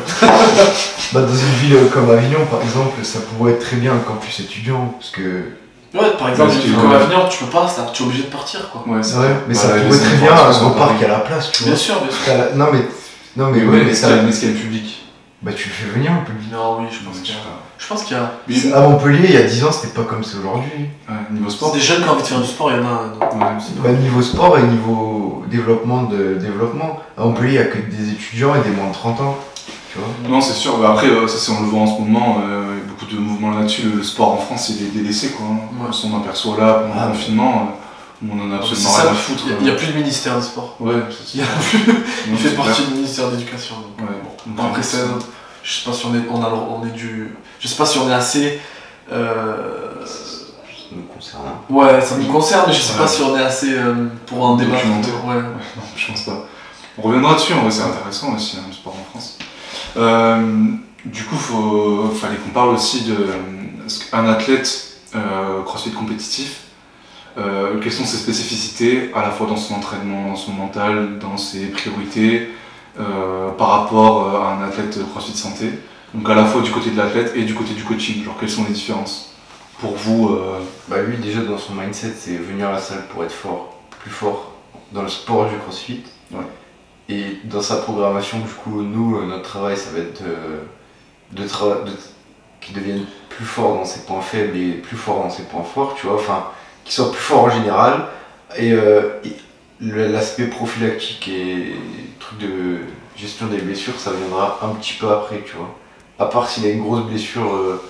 Dans une ville comme Avignon, par exemple, ça pourrait être très bien un campus étudiant, parce que. Ouais, par exemple, une ville comme Avignon, tu peux pas, tu es obligé de partir quoi. Ouais, c'est vrai, mais ça pourrait très bien un grand parc à la place, tu vois. Bien sûr. Non, mais ouais, mais ça. Mais est-ce qu'il y a le public? Tu le fais venir un public. Non, oui, je pense qu'il y a. À Montpellier, il y a 10 ans, c'était pas comme c'est aujourd'hui. Niveau sport. Des jeunes qui ont envie de faire du sport, il y en a. Niveau sport et niveau développement. À Montpellier, il y a que des étudiants et des moins de 30 ans. Tu vois. Non, c'est sûr. Après, ça, on le voit en ce moment. Il y a beaucoup de mouvements là-dessus. Le sport en France, c'est délaissé, quoi. On en aperçoit là, pendant le confinement. On en a absolument rien à foutre. Il n'y a plus de ministère du sport. Ouais, c'est ça. Il fait partie du ministère de l'Éducation. Après, c'est un autre. Je sais pas si je sais pas si on est assez. Ça nous concerne. Ouais, ça nous concerne, mais je sais pas si on est assez pour en débattre. Ouais. Non, je pense pas. On reviendra dessus, en vrai, c'est intéressant aussi, le sport en France. Du coup, fallait qu'on parle aussi d'un athlète CrossFit compétitif. Quelles sont ses spécificités, à la fois dans son entraînement, dans son mental, dans ses priorités, par rapport à un athlète CrossFit santé. Donc à la fois du côté de l'athlète et du côté du coaching, genre quelles sont les différences pour vous Lui déjà dans son mindset c'est venir à la salle pour être plus fort dans le sport du CrossFit. Ouais. Et dans sa programmation, du coup, nous, notre travail, ça va être qu'il devienne plus fort dans ses points faibles et plus fort dans ses points forts, tu vois, enfin, qu'il soit plus fort en général. Et l'aspect prophylactique et truc de gestion des blessures, ça viendra un petit peu après, tu vois. À part s'il a une grosse blessure,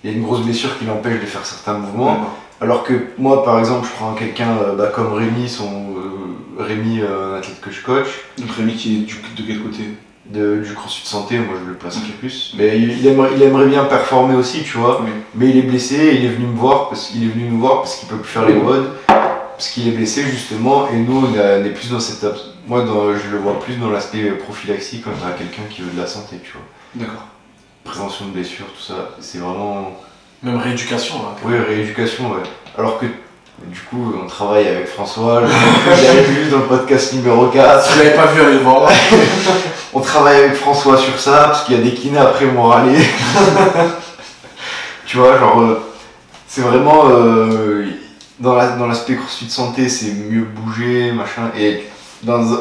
qui l'empêche de faire certains mouvements. Alors que moi, par exemple, je prends quelqu'un comme Rémi, un athlète que je coach. Donc Rémi qui est de quel côté du CrossFit santé, moi je le place un peu plus. Mais il aimerait bien performer aussi, tu vois. Oui. Mais il est blessé et il est venu nous voir parce qu'il peut plus faire les WOD. Parce qu'il est blessé justement. Et nous, on est plus dans cette... Moi, je le vois plus dans l'aspect prophylaxie quand on a quelqu'un qui veut de la santé, tu vois. D'accord. Prévention de blessures, tout ça. C'est vraiment... Même rééducation, là. Oui, rééducation, ouais. Alors que, du coup, on travaille avec François, vous avez vu dans le podcast numéro 4. Si vous l'avez pas vu, allez le voir. On travaille avec François sur ça, parce qu'il y a des kinés après vont râler. Tu vois, genre, c'est vraiment... dans l'aspect CrossFit santé, c'est mieux bouger, machin. Et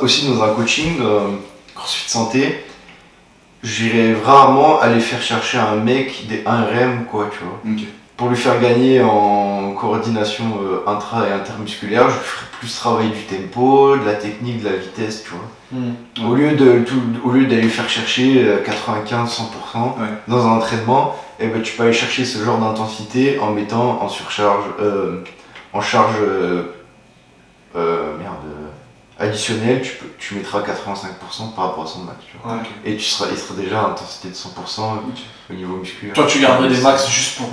aussi dans un coaching, CrossFit santé, j'irais rarement aller faire chercher un mec des 1RM, quoi, tu vois. Okay. Pour lui faire gagner en coordination intra- et intermusculaire, je ferais plus travailler du tempo, de la technique, de la vitesse, tu vois. Au lieu d'aller faire chercher 95-100% dans un entraînement, tu peux aller chercher ce genre d'intensité en mettant en surcharge, additionnelle, tu mettras 85% par rapport à son max, tu vois. Okay. Et il serait déjà à intensité de 100% au niveau musculaire. Toi, tu garderais des max juste pour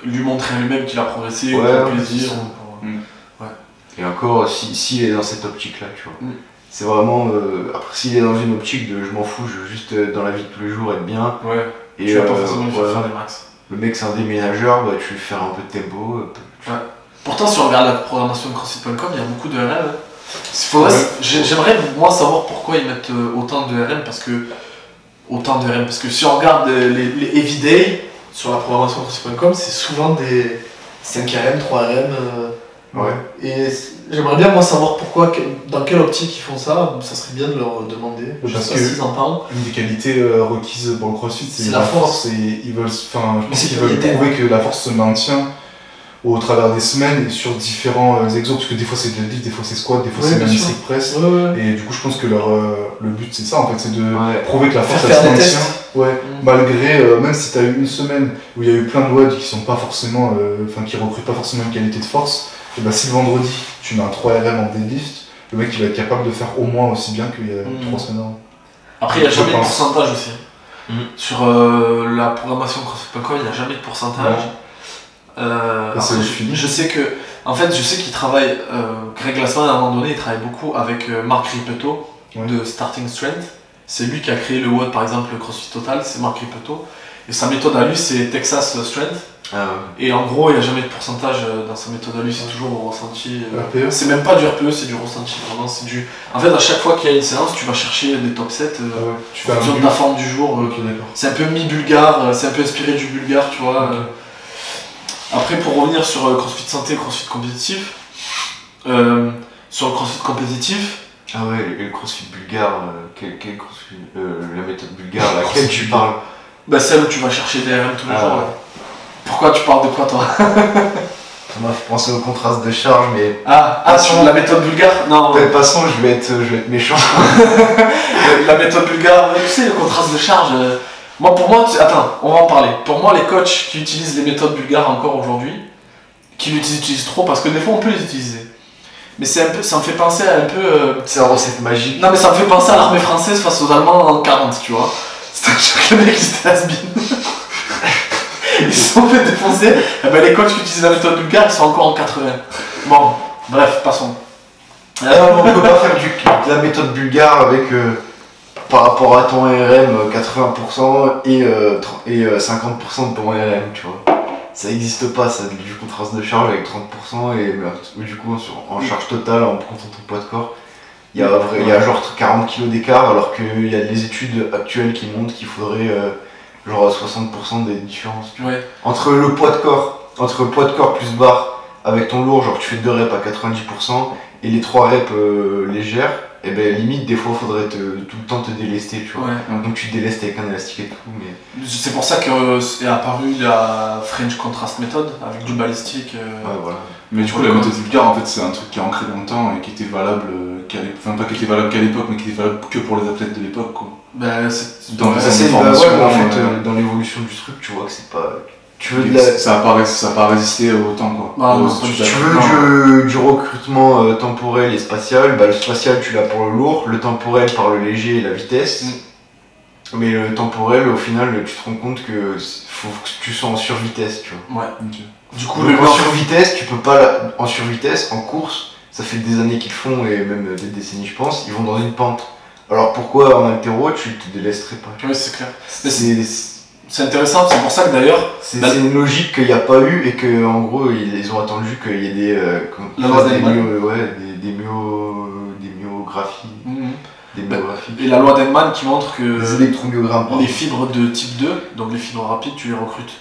lui montrer à lui-même qu'il a progressé, ou pour plaisir. Et encore, s'il est dans cette optique-là, tu vois. C'est vraiment... après, s'il est dans une optique de je m'en fous, je veux juste dans la vie de tous les jours être bien. Ouais. Et tu vas pas forcément lui faire des max. Le mec, c'est un déménageur, tu lui fais un peu de tempo. Pourtant, si on regarde la programmation de CrossFit.com, il y a beaucoup de RM. J'aimerais, moi, savoir pourquoi ils mettent autant de RM, parce que si on regarde les Heavy Day sur la programmation de CrossFit.com, c'est souvent des 5 RM, 3 RM. Et j'aimerais bien, moi, savoir pourquoi, dans quelle optique ils font ça. Ça serait bien de leur demander. Je sais pas s'ils en parlent. Une des qualités requises pour le CrossFit, c'est la force. Et ils veulent prouver que la force se maintient au travers des semaines et sur différents exos, parce que des fois c'est deadlift, des fois c'est squat, des fois c'est même strict press. Et du coup, je pense que le but c'est ça en fait, c'est de prouver que la force elle se maintient. Malgré, même si tu as eu une semaine où il y a eu plein de WOD qui sont pas forcément, qui recrutent pas forcément une qualité de force, et bah, si le vendredi tu mets un 3RM en deadlift, le mec il va être capable de faire au moins aussi bien qu'il y a 3 semaines avant. Après, il n'y a jamais de pourcentage aussi. Sur la programmation CrossFit.com, il n'y a jamais de pourcentage. Je sais qu'il travaille, Greg Glassman à un moment donné, il travaille beaucoup avec Marc Ripeto de Starting Strength. C'est lui qui a créé le WOD, par exemple, le CrossFit Total, c'est Marc Ripeto. Et sa méthode à lui, c'est Texas Strength. Et en gros, il n'y a jamais de pourcentage dans sa méthode à lui, c'est toujours au ressenti. C'est même pas du RPE, c'est du ressenti. Vraiment, c'est du... En fait, à chaque fois qu'il y a une séance, tu vas chercher des top 7 en fonction de ta forme du jour. C'est un peu mi-bulgare, c'est un peu inspiré du bulgare, tu vois. Après, pour revenir sur CrossFit santé et CrossFit compétitif, sur le CrossFit compétitif... Ah ouais, le CrossFit bulgare, quel CrossFit, la méthode bulgare, laquelle tu parles? Bah celle où tu vas chercher des RM tous les jours. Pourquoi tu parles de quoi, toi? Ça m'a fait penser au contraste de charge, mais... sur la méthode bulgare? Non. De toute façon, je vais être méchant. La méthode bulgare, tu sais, le contraste de charge... Pour moi, attends, on va en parler. Pour moi, les coachs qui utilisent les méthodes bulgares encore aujourd'hui, qui l'utilisent trop, parce que des fois on peut les utiliser. Mais ça me fait penser à un peu... C'est la recette magique. Non mais ça me fait penser à l'armée française face aux Allemands en 40, tu vois. C'est-à-dire que le mec, il s'était has-been. Ils se sont fait défoncer. Et ben, les coachs qui utilisent la méthode bulgare, ils sont encore en 80. Bon, bref, passons. On peut pas faire de la méthode bulgare avec par rapport à ton RM 80% et 50% de ton RM, tu vois. Ça n'existe pas, ça, du contraste de charge avec 30% et du coup en charge totale en comptant ton poids de corps. Il y a genre 40 kg d'écart alors qu'il y a des études actuelles qui montrent qu'il faudrait genre 60% des différences. Ouais. Entre le poids de corps plus barre avec ton lourd, genre tu fais 2 reps à 90% et les 3 reps légères, et ben limite des fois faudrait tout le temps te délester, tu vois. Ouais. Donc tu te délestes avec un élastique et tout, mais... C'est pour ça qu'est apparue la French Contrast Method avec du balistique. Ouais, voilà. Mais du coup, la méthode bulgare, en fait, c'est un truc qui est ancré dans le temps et qui était valable enfin, pas qui était valable qu'à l'époque, mais qui était valable que pour les athlètes de l'époque, quoi. Ben, c'est Dans les formations, en fait, dans l'évolution du truc, tu vois que c'est pas... Tu veux de la... Ça a pas résisté au temps, quoi. Ah, non, Si tu veux du recrutement temporel et spatial, bah, le spatial tu l'as pour le lourd, le temporel par le léger et la vitesse. Mais le temporel, au final, tu te rends compte que faut que tu sois en survitesse, tu vois. Ouais. Okay. Du coup, en survitesse, tu peux pas... En survitesse, en course, ça fait des années qu'ils le font, et même des décennies, je pense, ils vont dans une pente. Alors pourquoi en altéro, tu te délesterais pas? Oui, c'est clair. C'est intéressant, c'est pour ça que d'ailleurs... C'est une logique qu'il n'y a pas eu et que en gros ils ont attendu qu'il y ait des myographies. Des myographies. Et la loi d'Henman qui montre que des électromyogrammes, les fibres de type 2, donc les fibres rapides, tu les recrutes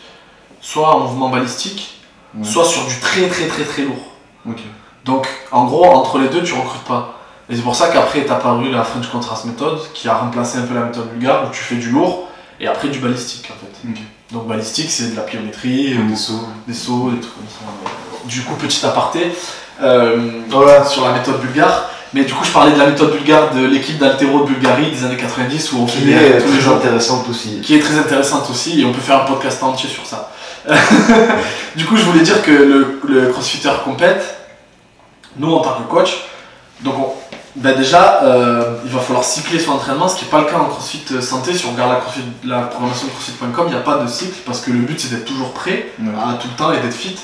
soit en mouvement balistique, soit sur du très très très très lourd. Okay. Donc en gros, entre les deux, tu recrutes pas. Et c'est pour ça qu'après est apparue la French Contrast Method qui a remplacé un peu la méthode bulgare où tu fais du lourd et après du balistique en fait. Okay. Donc balistique c'est de la pliométrie, des sauts, des trucs comme ça. Du coup petit aparté sur la méthode bulgare. Mais du coup je parlais de la méthode bulgare de l'équipe d'haltéro de Bulgarie des années 90 où on fait tous les jours intéressante aussi. Qui est très intéressante aussi et on peut faire un podcast entier sur ça. Du coup je voulais dire que le crossfitter compète, nous en tant que coach, donc déjà, il va falloir cycler son entraînement, ce qui n'est pas le cas en CrossFit Santé. Si on regarde la programmation de CrossFit.com, il n'y a pas de cycle parce que le but c'est d'être toujours prêt à tout le temps et d'être fit.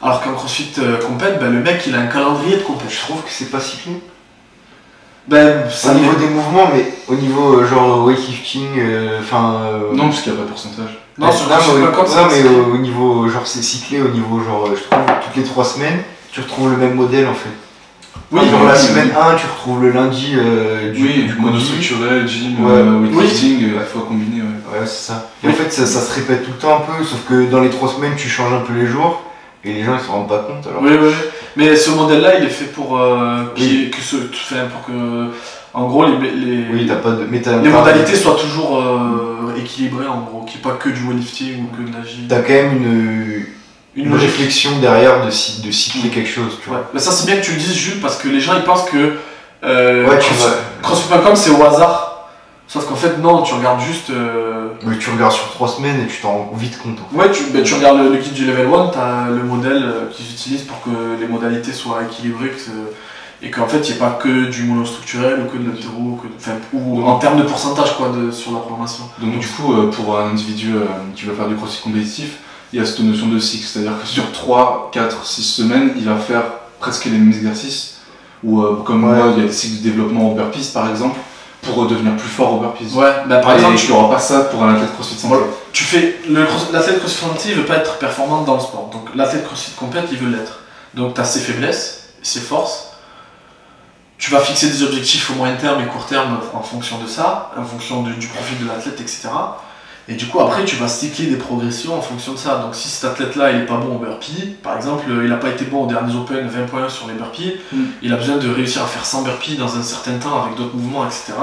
Alors qu'en CrossFit Compète, le mec il a un calendrier de compète. Je trouve que c'est pas cyclé. Au niveau des mouvements, mais au niveau genre weightlifting, non, parce qu'il n'y a pas de pourcentage. Non, sur CrossFit.com, mais au niveau genre c'est cyclé, au niveau genre je trouve toutes les 3 semaines, tu retrouves le même modèle en fait. Oui, genre la semaine 1, tu retrouves le lundi du monostructurel, gym, weightlifting, la fois combiné. Ouais, c'est ça. Et en fait, ça se répète tout le temps un peu, sauf que dans les 3 semaines, tu changes un peu les jours et les gens ils se rendent pas compte. Alors. Oui. Mais ce modèle-là, il est fait pour en gros, les modalités soient toujours équilibrées, en gros, qu'il n'y ait pas que du weightlifting ou que de la gym. T'as quand même une réflexion derrière de cycler quelque chose, tu vois. Ouais. Mais ça c'est bien que tu le dises, Jules, parce que les gens ils pensent que CrossFit.com c'est au hasard. Sauf qu'en fait non, tu regardes juste... Mais tu regardes sur 3 semaines et tu t'en rends vite compte. En fait. Ouais, tu regardes le guide du level 1, t'as le modèle qu'ils utilisent pour que les modalités soient équilibrées et qu'en fait il n'y ait pas que du monostructurel ou que de l'haltéro, ou en termes de pourcentage sur la programmation. Donc du coup, pour un individu qui va faire du crossfit compétitif, il y a cette notion de cycle, c'est-à-dire que sur 3, 4, 6 semaines, il va faire presque les mêmes exercices, ou comme moi, il y a des cycles de développement au burpees par exemple, pour devenir plus fort au burpees. Ouais, par exemple, tu n'auras pas ça pour un athlète crossfit santé. L'athlète crossfit santé, il veut pas être performant dans le sport, donc l'athlète crossfit compète, il veut l'être. Donc tu as ses faiblesses, ses forces, tu vas fixer des objectifs au moyen terme et court terme en fonction de ça, en fonction du profil de l'athlète, etc. Et du coup, après, tu vas cycler des progressions en fonction de ça. Donc, si cet athlète-là, il n'est pas bon au burpee, par exemple, il n'a pas été bon aux derniers Open 20.1 sur les burpees, il a besoin de réussir à faire 100 burpees dans un certain temps avec d'autres mouvements, etc.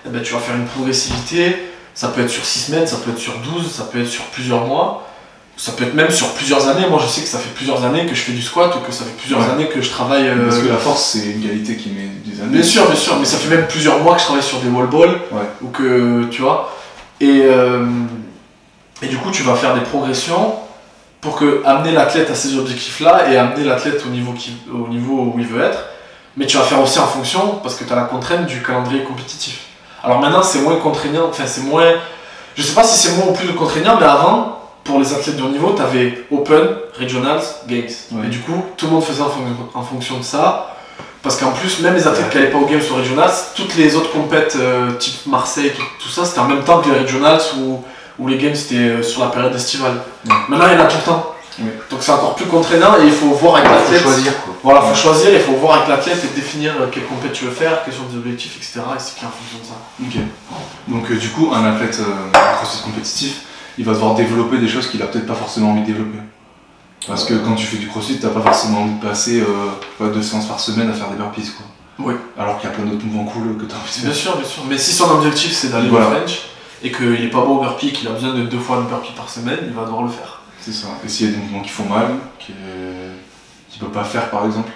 Et ben, tu vas faire une progressivité. Ça peut être sur 6 semaines, ça peut être sur 12, ça peut être sur plusieurs mois, ça peut être même sur plusieurs années. Moi, je sais que ça fait plusieurs années que je fais du squat ou que ça fait plusieurs années que je travaille. Parce que la force, c'est une qualité qui met des années. Bien sûr, mais ça fait même plusieurs mois que je travaille sur des wall balls, ou que tu vois. Et du coup, tu vas faire des progressions pour amener l'athlète à ces objectifs-là et amener l'athlète au niveau où il veut être. Mais tu vas faire aussi en fonction, parce que tu as la contrainte du calendrier compétitif. Alors maintenant, c'est moins contraignant, enfin c'est moins Je sais pas si c'est moins ou plus contraignant, mais avant, pour les athlètes de haut niveau, t'avais Open, Regionals, Games. Ouais. Et du coup, tout le monde faisait en fonction de ça. Parce qu'en plus, même les athlètes qui n'allaient pas aux Games ou aux Regionals, toutes les autres compètes type Marseille, tout ça, c'était en même temps que les Regionals ou les Games, c'était sur la période estivale. Ouais. Maintenant, il y en a tout le temps. Ouais. Donc c'est encore plus contraignant et il faut voir avec Faut l'athlète. choisir quoi. Voilà, faut choisir, il faut voir avec l'athlète et définir quelle compète tu veux faire, quels sont tes objectifs, etc. Et c'est bien en fonction de ça. Ok. Donc du coup, un athlète crossfit compétitif, il va devoir développer des choses qu'il a peut-être pas forcément envie de développer. Parce que quand tu fais du crossfit, t'as pas forcément envie de passer 2 séances par semaine à faire des burpees quoi. Oui. Alors qu'il y a plein d'autres mouvements cool que t'as envie de faire. Bien sûr, bien sûr. Mais si son objectif c'est d'aller Voilà. au French et qu'il est pas bon au burpee, qu'il a besoin de 2 fois de burpee par semaine, il va devoir le faire. C'est ça. Et s'il y a des mouvements qui font mal, qu'il peut pas faire par exemple,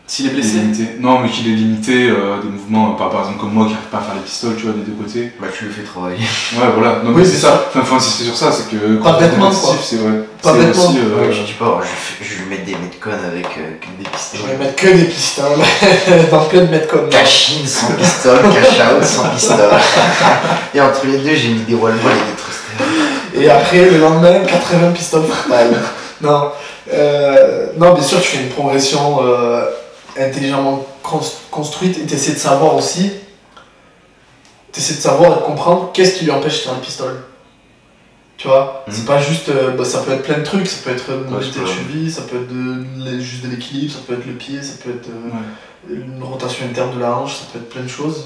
S'il est il est blessé. limité. Non, mais qu'il est limité, des mouvements, par exemple comme moi qui n'arrive pas à faire les pistoles, tu vois, des deux côtés. Bah tu le fais travailler. Ouais, voilà. Non, Oui, mais c'est c'est ça. Enfin, faut insister sur ça, c'est que Pas quand bêtement, compétitif, quoi. c'est ouais. Pas C'est bêtement. aussi, Ouais, je dis pas, je vais mettre des metcons avec que des Je pistoles. vais mettre que des pistoles dans plein de mettre comme Cash-in sans pistoles, cash-out sans pistoles. Et entre les deux, j'ai mis des wall balls et des thrusters. Et après, le lendemain, 80 pistoles fatales. Non. Non, bien sûr, tu fais une progression intelligemment construite et tu essaies de savoir aussi. Tu essaies de savoir et de comprendre qu'est-ce qui lui empêche de faire les pistoles. Tu vois, c'est pas juste. Ça peut être plein de trucs, ça peut être une mobilité de cheville, ça peut être juste de l'équilibre, ça peut être le pied, ça peut être une rotation interne de la hanche, ça peut être plein de choses.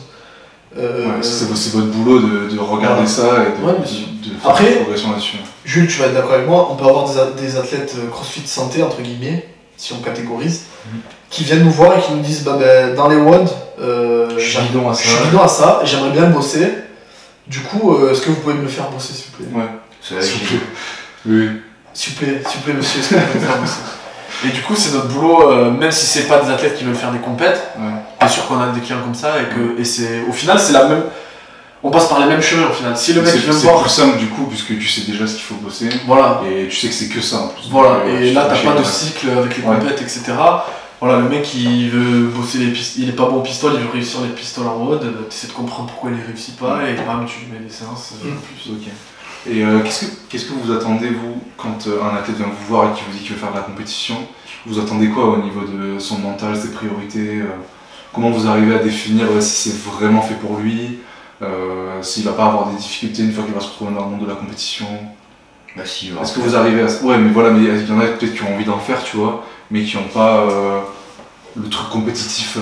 Ouais, c'est votre boulot de regarder ça et de, Ouais, bien sûr. de faire Après, une progression là-dessus. Jules, tu vas être d'accord avec moi, on peut avoir des athlètes crossfit santé, entre guillemets, si on catégorise, qui viennent nous voir et qui nous disent dans les WOD, Je suis bidon à ça. je suis bidon à ça et j'aimerais bien bosser. Du coup, est-ce que vous pouvez me le faire bosser, s'il vous plaît? Ouais. C'est la S'il vous vie. plaît. Oui. S'il vous plaît, monsieur, est-ce que vous pouvez me faire bosser? Et du coup, c'est notre boulot, même si c'est pas des athlètes qui veulent faire des compètes, Ouais. bien sûr qu'on a des clients comme ça et c'est au final, c'est la même. On passe par les mêmes chemins au final. Si le mec C'est vient me c'est voir. plus simple du coup, puisque tu sais déjà ce qu'il faut bosser Voilà. et tu sais que c'est que ça en plus. Voilà, Donc, et tu là te t'as fais pas de chier, cycle avec les Ouais. compètes, etc. Voilà, le mec il veut bosser les pistolets, il est pas bon au pistolet, il veut réussir les pistoles en mode, t'essaies de comprendre pourquoi il les réussit pas et bam, tu lui mets des séances plus. Ok. Et qu'est-ce que vous attendez, vous, quand un athlète vient vous voir et qui vous dit qu'il veut faire de la compétition? Vous attendez quoi au niveau de son mental, ses priorités comment vous arrivez à définir si c'est vraiment fait pour lui, s'il va pas avoir des difficultés une fois qu'il va se retrouver dans le monde de la compétition? Bah si, Est-ce que vous arrivez à... Ouais, mais voilà, mais il y en a peut-être qui ont envie d'en faire, tu vois, mais qui n'ont pas le truc compétitif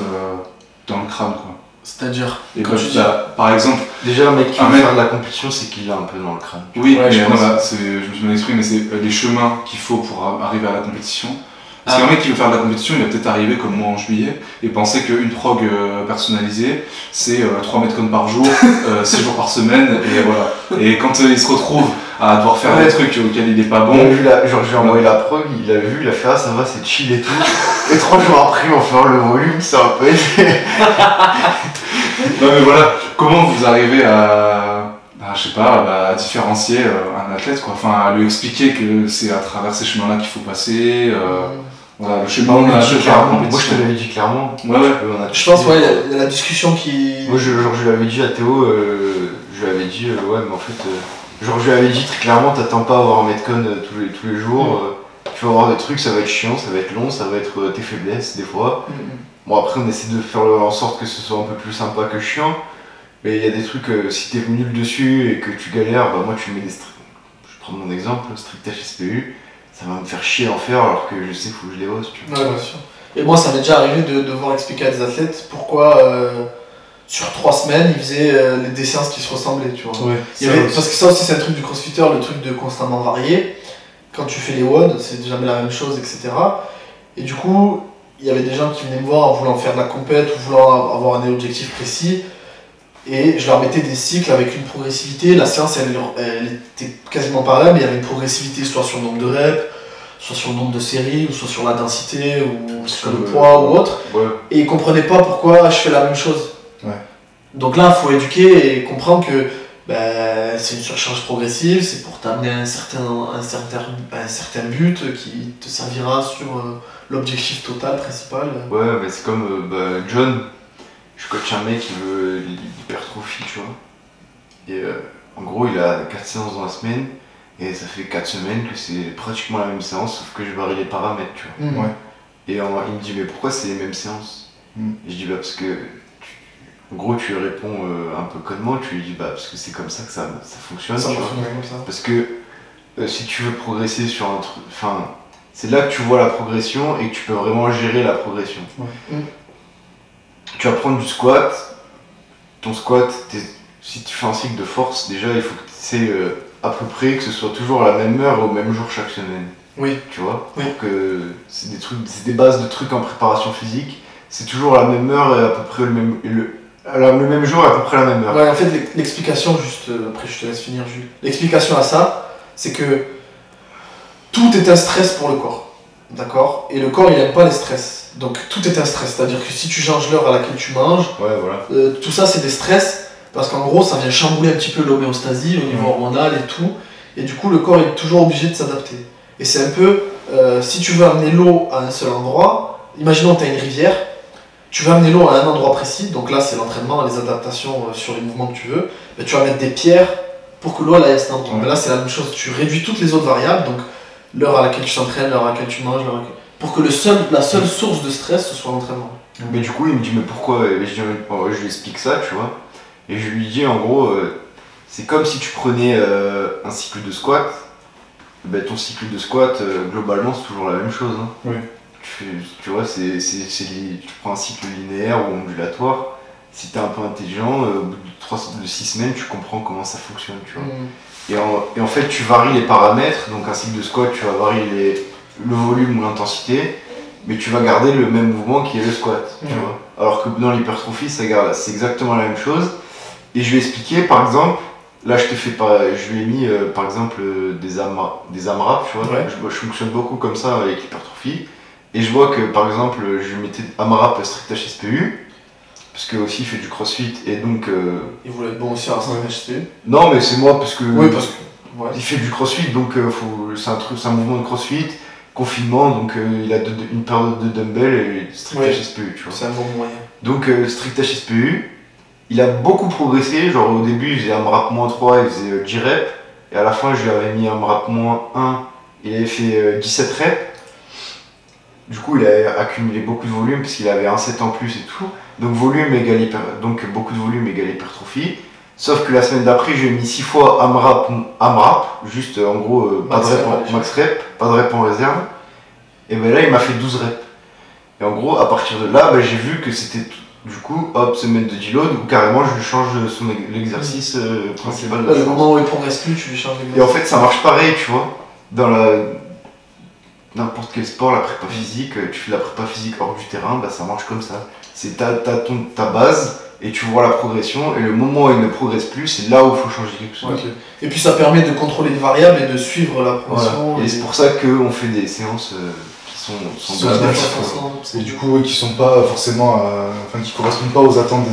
dans le crâne, quoi. C'est-à-dire, Et quand bah, tu dis. par exemple, Déjà, un mec qui Un veut mec- faire de la compétition, c'est qu'il l'a un peu dans le crâne. oui, Ouais, mais je non, pense. je me suis mal exprimé, mais c'est les chemins qu'il faut pour arriver à la compétition. Parce Ah. qu'un mec qui veut faire de la compétition, il va peut-être arriver comme moi en juillet et penser qu'une prog personnalisée, c'est 3 mètres comme par jour, 6 jours par semaine, et voilà. Et quand il se retrouve à devoir faire Ouais. des trucs auxquels il est pas On a bon, vu genre j'ai envoyé la prog, il a vu, il a fait ah ça va, c'est chill et tout. Et 3 jours après, on fait le volume, ça va pas été. non mais voilà, comment vous arrivez à je sais pas, à différencier un athlète, quoi, enfin à lui expliquer que c'est à travers ces chemins-là qu'il faut passer, voilà, le chemin On on a a dit fait clairement, moi je te l'avais dit clairement. Ouais, ouais. On a Je pense, testé, ouais, quoi. il y a la discussion qui. Moi je lui avais dit à Théo, je lui avais dit ouais mais en fait, genre je lui avais dit très clairement t'attends pas à avoir un Metcon tous les jours, tu vas avoir des trucs, ça va être chiant, ça va être long, ça va être tes faiblesses des fois. Bon après on essaie de faire en sorte que ce soit un peu plus sympa que chiant, mais il y a des trucs, si t'es nul dessus et que tu galères, bah moi tu mets des je prends mon exemple, strict HSPU, ça va me faire chier à en faire alors que je sais qu'il faut que je les bosse, tu vois. Ouais, bien sûr. Et moi, ça m'est déjà arrivé de devoir expliquer à des athlètes pourquoi sur 3 semaines ils faisaient des séances qui se ressemblaient, tu vois. Ouais, Il y avait- parce que ça aussi, c'est un truc du crossfitter, le truc de constamment varier. Quand tu fais les WOD, c'est jamais la même chose, etc. Et du coup, il y avait des gens qui venaient me voir en voulant faire de la compète ou voulant avoir un objectif précis. Et je leur mettais des cycles avec une progressivité. La séance, elle était quasiment pareille, mais il y avait une progressivité soit sur le nombre de reps, soit sur le nombre de séries, ou soit sur la densité, ou sur le poids ou autre. Ouais. Et ils comprenaient pas pourquoi je fais la même chose. Ouais. Donc là, il faut éduquer et comprendre que c'est une surcharge progressive, c'est pour t'amener à un certain but qui te servira sur l'objectif total, principal. Ouais, mais c'est comme John, je coach un mec qui veut l'hypertrophie, tu vois. Et en gros, il a 4 séances dans la semaine, et ça fait 4 semaines que c'est pratiquement la même séance, sauf que je varie les paramètres, tu vois. Ouais. Et il me dit, mais pourquoi c'est les mêmes séances? Et je dis, bah parce que, en gros, tu lui réponds un peu connement, tu lui dis, bah parce que c'est comme ça que ça fonctionne, Ça tu vois. fonctionne comme ça. Parce que si tu veux progresser sur un truc, enfin, c'est là que tu vois la progression et que tu peux vraiment gérer la progression. Tu vas prendre du squat, ton squat, si tu fais un cycle de force, déjà il faut que tu sais à peu près que ce soit toujours à la même heure et au même jour chaque semaine. Oui. Tu vois, Oui. pour que c'est des bases de trucs en préparation physique, c'est toujours à la même heure et à peu près le même jour et à peu près la même heure. Ouais, en fait, l'explication, juste après je te laisse finir, Jules. L'explication à ça, c'est que tout est un stress pour le corps. D'accord? Et le corps, il n'aime pas les stress. Donc tout est un stress. C'est-à-dire que si tu changes l'heure à laquelle tu manges, Ouais, voilà. tout ça, c'est des stress. Parce qu'en gros, ça vient chambouler un petit peu l'homéostasie au niveau hormonal et tout. Et du coup, le corps est toujours obligé de s'adapter. Et c'est un peu, si tu veux amener l'eau à un seul endroit, imaginons que tu as une rivière, tu veux amener l'eau à un endroit précis, donc là c'est l'entraînement, les adaptations sur les mouvements que tu veux, mais tu vas mettre des pierres pour que l'eau aille à cet endroit. Mais là c'est la même chose, tu réduis toutes les autres variables, donc l'heure à laquelle tu t'entraînes, l'heure à laquelle tu manges, pour que la seule source de stress ce soit l'entraînement. Mais du coup, il me dit, mais pourquoi? Et je lui explique ça, tu vois. Et je lui dis, en gros, c'est comme si tu prenais un cycle de squat. Ben, ton cycle de squat, globalement, c'est toujours la même chose. Hein. Oui. Tu vois, tu prends un cycle linéaire ou ondulatoire. Si tu es un peu intelligent, au bout de 6 semaines, tu comprends comment ça fonctionne. Tu vois. Et en fait, tu varies les paramètres. Donc, un cycle de squat, tu vas varier le volume ou l'intensité, mais tu vas garder le même mouvement qui est le squat. Tu vois. Alors que dans l'hypertrophie, c'est exactement la même chose. Et je lui ai expliqué, par exemple, là je lui ai mis par exemple des AMRAP, tu vois. Ouais. Je fonctionne beaucoup comme ça avec l'hypertrophie. Et je vois que par exemple, je lui mettais AMRAP strict HSPU, parce que aussi il fait du crossfit et donc. Il voulait être bon aussi à un HSPU. Non, mais c'est moi parce que. Oui, parce que. Ouais. Il fait du crossfit, donc c'est un mouvement de crossfit, confinement, donc il a une période de dumbbell et strict HSPU, tu vois. C'est un bon moyen. Donc strict HSPU. Il a beaucoup progressé, genre au début il faisait AMRAP-3, il faisait 10 reps, et à la fin je lui avais mis AMRAP-1, il avait fait 17 reps. Du coup il a accumulé beaucoup de volume parce qu'il avait un set en plus et tout, donc beaucoup de volume égale hypertrophie. Sauf que la semaine d'après je lui ai mis 6 fois AMRAP, juste en gros max rep, pas de rep en réserve, et ben là il m'a fait 12 reps. Et en gros à partir de là j'ai vu que c'était du coup, hop, semaine de deload, ou carrément je lui change l'exercice principal. Le moment où il progresse plus, tu lui changes l'exercice. Et en fait, ça marche pareil, tu vois. Dans n'importe quel sport, la prépa physique, tu fais la prépa physique hors du terrain, bah ça marche comme ça. C'est ta base, et tu vois la progression, et le moment où il ne progresse plus, c'est là où il faut changer quelque chose. Okay. Et puis ça permet de contrôler les variables et de suivre la progression. Voilà. Et c'est pour ça qu'on fait des séances et du coup qui sont pas forcément qui correspondent pas aux attentes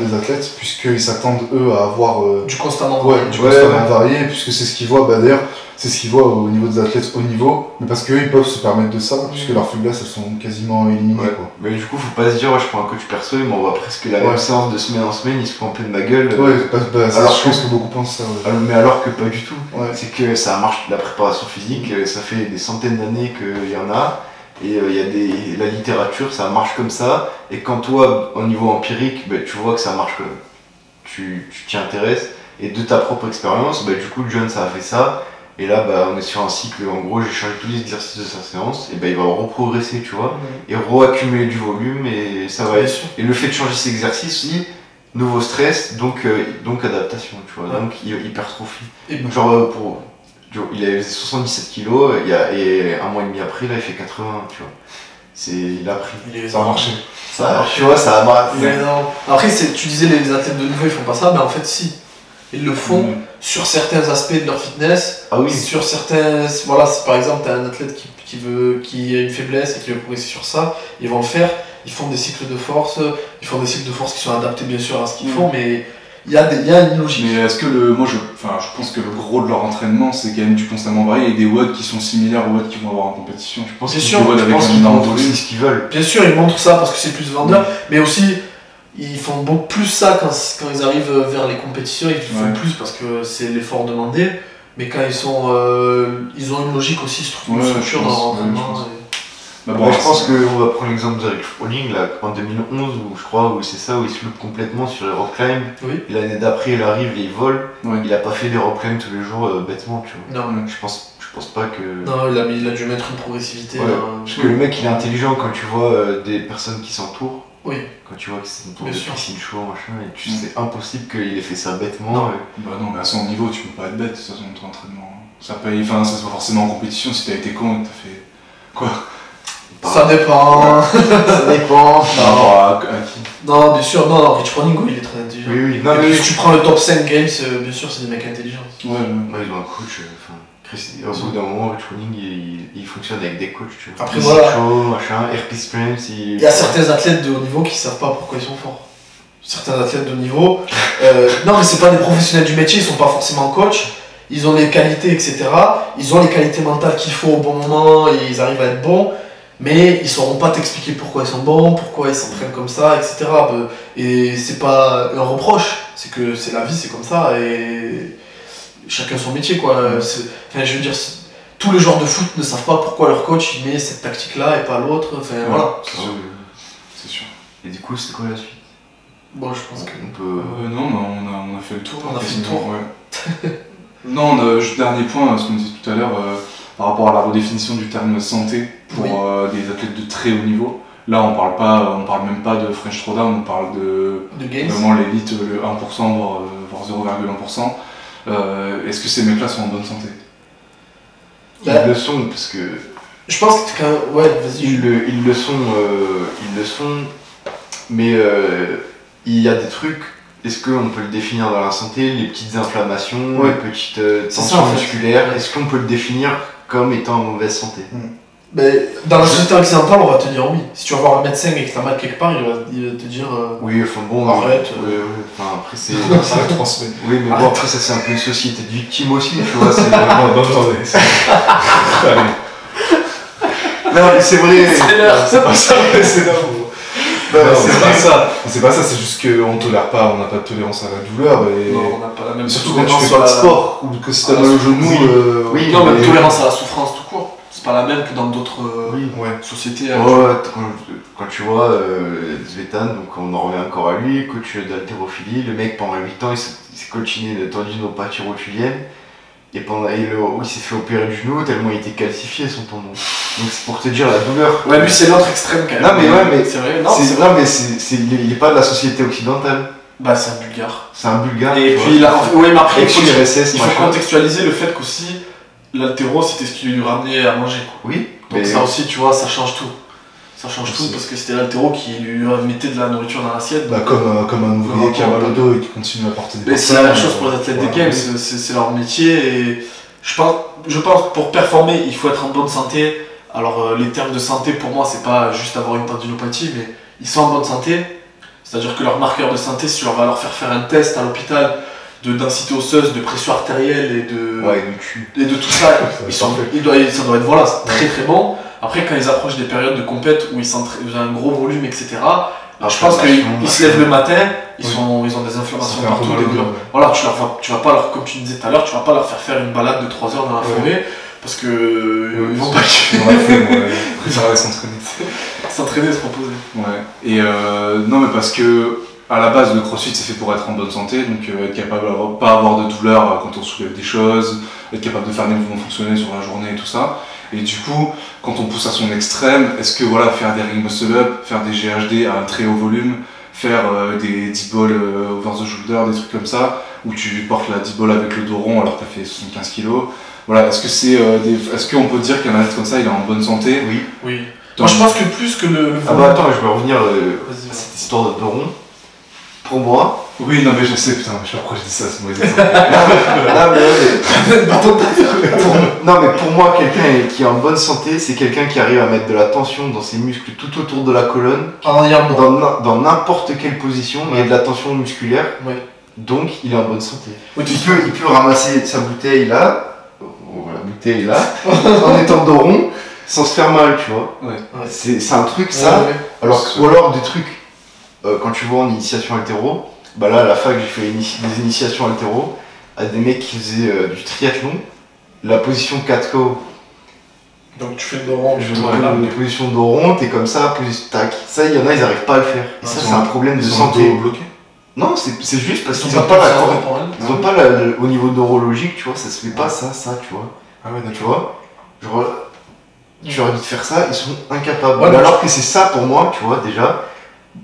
des athlètes, puisqu'ils s'attendent eux à avoir du constamment varié, puisque c'est ce qu'ils voient, d'ailleurs c'est ce qu'ils voient au niveau des athlètes haut niveau, mais parce qu'eux ils peuvent se permettre de ça, puisque leurs faiblesses elles sont quasiment éliminées quoi. Mais du coup faut pas se dire je prends un coach perso, il m'envoie presque la même séance de semaine en semaine, il se prend un peu de ma gueule. Alors je pense que beaucoup pensent ça. Mais alors que pas du tout. C'est que ça marche, la préparation physique, ça fait des centaines d'années qu'il y en a. Et la littérature, ça marche comme ça. Et quand toi, au niveau empirique, tu vois que ça marche, tu t'y intéresses. Et de ta propre expérience, du coup, John, ça a fait ça. Et là, on est sur un cycle, en gros, j'ai changé tous les exercices de sa séance. Et il va reprogresser, tu vois. Et re-accumuler du volume. Et ça va être. Et le fait de changer ses exercices aussi, nouveau stress, donc adaptation, tu vois. Donc hypertrophie. Genre, il avait 77 kilos et un mois et demi après, là il fait 80, tu vois. Il a pris. Ça a marché. Tu vois, ça a marché. Après, tu disais les athlètes de niveau ils font pas ça, mais en fait, si. Ils le font sur certains aspects de leur fitness. Ah oui. Sur certains. Voilà, si par exemple tu as un athlète qui a une faiblesse et qui veut progresser sur ça, ils vont le faire. Ils font des cycles de force. Ils font des cycles de force qui sont adaptés bien sûr à ce qu'ils font, mais. Il y a une logique. Mais est-ce que je pense que le gros de leur entraînement, c'est quand même du constamment varié et des WOD qui sont similaires aux WOD qu'ils vont avoir en compétition. Je pense qu'ils montrent aussi ce qu'ils veulent. Bien sûr, ils montrent ça parce que c'est plus vendeur, mais aussi, ils font beaucoup plus ça quand ils arrivent vers les compétitions, ils le font plus parce que c'est l'effort demandé. Mais quand ils ont une logique aussi, structure dans l'entraînement. Bah bon, je pense qu'on va prendre l'exemple d'Eric Froning là, en 2011, où je crois, où c'est ça, où il se loupe complètement sur les rock climb. Oui. Et l'année d'après, il arrive et il vole. Ouais. Il a pas fait des rock climb tous les jours bêtement, tu vois. Non. Je pense pas que. Non, il a dû mettre une progressivité. Ouais, parce que le mec, il est intelligent quand tu vois des personnes qui s'entourent. Oui. Quand tu vois que c'est une tour Bien de sûr. piscine chaud, machin, et c'est impossible qu'il ait fait ça bêtement. Bah non, mais à son niveau, tu peux pas être bête, de toute façon, ton entraînement. Ça paye, enfin, ça se voit forcément en compétition si t'as été con et que t'as fait. Quoi? Ça dépend. Ça dépend. À qui? Non, bien sûr, non, Rich Froning, il est très intelligent. Oui. Non, mais si tu prends le top 5 games, bien sûr, c'est des mecs intelligents. Ouais, ils ont un coach. Au bout d'un moment, Rich Froning, il fonctionne avec des coachs, tu vois. Après, voilà. Chaud, machin, RP Sprints. Il y a certains athlètes de haut niveau qui savent pas pourquoi ils sont forts. Certains athlètes de haut niveau. Non, mais c'est pas des professionnels du métier, ils sont pas forcément coachs. Ils ont les qualités, etc. Ils ont les qualités mentales qu'il faut au bon moment, et ils arrivent à être bons. Mais ils sauront pas t'expliquer pourquoi ils sont bons, pourquoi ils s'entraînent comme ça, etc. Et c'est pas un reproche, c'est que c'est la vie, c'est comme ça, et chacun son métier, quoi. Enfin, je veux dire, tous les joueurs de foot ne savent pas pourquoi leur coach il met cette tactique-là et pas l'autre. Enfin, voilà. C'est sûr. Et du coup, c'est quoi la suite? Bon, je pense que. On peut. Non, on a fait le tour. On a fait le tour. Ouais. Non, juste dernier point, ce qu'on disait tout à l'heure, par rapport à la redéfinition du terme santé pour des athlètes de très haut niveau. Là, on parle même pas de French Throwdown, on parle de vraiment l'élite, le 1%, voire 0,1%. Est-ce que ces mecs-là sont en bonne santé? Ils le sont, parce que. Je pense que. Ouais, vas-y. Ils le sont, mais il y a des trucs. Est-ce qu'on peut le définir dans la santé, les petites inflammations, les petites tensions musculaires, est-ce qu'on peut le définir comme étant en mauvaise santé? Mais dans la société occidentale, on va te dire oui. Si tu vas voir un médecin et que tu as mal quelque part, il va te dire oui, enfin bon, arrête. Enfin, après c'est. Ça va 3 semaines. Oui, mais bon, après ça c'est un peu une société de victimes aussi, tu vois. C'est... Non, attendez. Non, mais c'est vrai. C'est l'heure. C'est pas ça, c'est l'heure. C'est pas ça, c'est juste qu'on tolère pas, on n'a pas de tolérance à la douleur. Et... Non, on n'a pas la même. Surtout quand tu fais pas de sport, ou que si t'as mal au genou. Oui, non, mais tolérance à la souffrance tout court. C'est pas la même que dans d'autres sociétés. Quand tu vois Zvetan, donc on en revient encore à lui, coach d'haltérophilie, le mec pendant 8 ans il s'est colchiné de tendinopathie rotulienne. Et il s'est fait opérer du genou tellement il était calcifié son tendon. Donc c'est pour te dire la douleur. Ouais, lui c'est l'autre extrême quand même. Non mais c'est vrai. Il est pas de la société occidentale. Bah c'est un Bulgare. C'est un Bulgare. Et puis là, mais après il faut machin. contextualiser le fait qu'aussi l'haltéro c'était ce qui lui ramenait à manger. Quoi. Oui. Donc ça aussi tu vois ça change tout. Ça change tout parce que c'était l'haltéro qui lui mettait de la nourriture dans l'assiette. Bah comme un ouvrier qui a mal au dos et qui continue à porter des c'est la même chose pour les athlètes des games, c'est leur métier et je pense que pour performer il faut être en bonne santé. Alors les termes de santé pour moi c'est pas juste avoir une tendinopathie mais ils sont en bonne santé. C'est-à-dire que leurs marqueurs de santé, si tu vas leur faire un test à l'hôpital de densité osseuse, de pression artérielle et de tout ça, ça doit être très très bon. Après, quand ils approchent des périodes de compète où ils ont un gros volume, etc., je pense qu'ils se lèvent le matin, ils ont des inflammations partout, des douleurs. Voilà, tu vas pas comme tu disais tout à l'heure, tu vas pas leur faire une balade de 3 heures dans la forêt parce que ils vont pas ça va s'entraîner, se proposer. Ouais. Et non, mais parce que à la base, le crossfit c'est fait pour être en bonne santé, donc être capable de pas avoir de douleur quand on soulève des choses, être capable de faire des mouvements fonctionnels sur la journée et tout ça. Et du coup, quand on pousse à son extrême, est-ce que voilà, faire des ring muscle up, faire des GHD à un très haut volume, faire des 10 balls over the shoulder, des trucs comme ça, où tu portes la 10 balls avec le dos rond alors que tu as fait 75 kg. Voilà, est-ce qu'on peut dire qu'un athlète comme ça, il est en bonne santé? Oui. Moi je pense que plus que le Ah bah attends, je vais revenir à cette histoire de dos rond. Pour moi... Oui, non mais je sais, putain, je sais pas pourquoi je dis ça, c'est mauvais exemple. Non mais pour moi, quelqu'un qui est en bonne santé, c'est quelqu'un qui arrive à mettre de la tension dans ses muscles tout autour de la colonne, dans n'importe quelle position, il y a de la tension musculaire, donc il est en bonne santé. Il peut ramasser sa bouteille là, en étant dos rond, sans se faire mal, tu vois. C'est un truc ça, ou alors des trucs quand tu vois en initiation haltéro, bah là à la fac j'ai fait des initiations haltéro à des mecs qui faisaient du triathlon, la position 4KO. Donc tu fais le dos rond, Une position dos rond, t'es comme ça, tac. Ça, il y en a, ils arrivent pas à le faire. Et ça, c'est un problème de santé. Bloqué. Non, c'est juste parce qu'ils ont ont pas la ils ont pas au niveau neurologique, tu vois, ça se fait pas ça, tu vois. Ah ouais, Tu vois, genre, tu leur dis de faire ça, ils sont incapables. Ouais, alors que c'est ça pour moi, tu vois, déjà.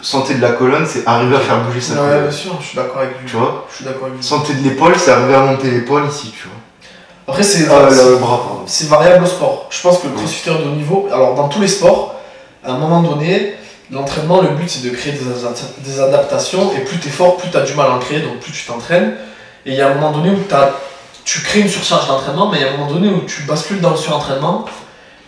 Santé de la colonne, c'est arriver à faire bouger sa Ouais, colonne. bien sûr, je suis d'accord avec lui. Tu vois. Je suis d'accord avec lui. Santé de l'épaule, c'est arriver à monter l'épaule ici, tu vois. Après, c'est le bras, pardon. c'est variable au sport. Je pense que le crossfitter de haut niveau, alors dans tous les sports, à un moment donné, l'entraînement, le but c'est de créer des adaptations, et plus tu es fort, plus tu as du mal à en créer, donc plus tu t'entraînes. Et il y a un moment donné où tu crées une surcharge d'entraînement, mais il y a un moment donné où tu bascules dans le surentraînement,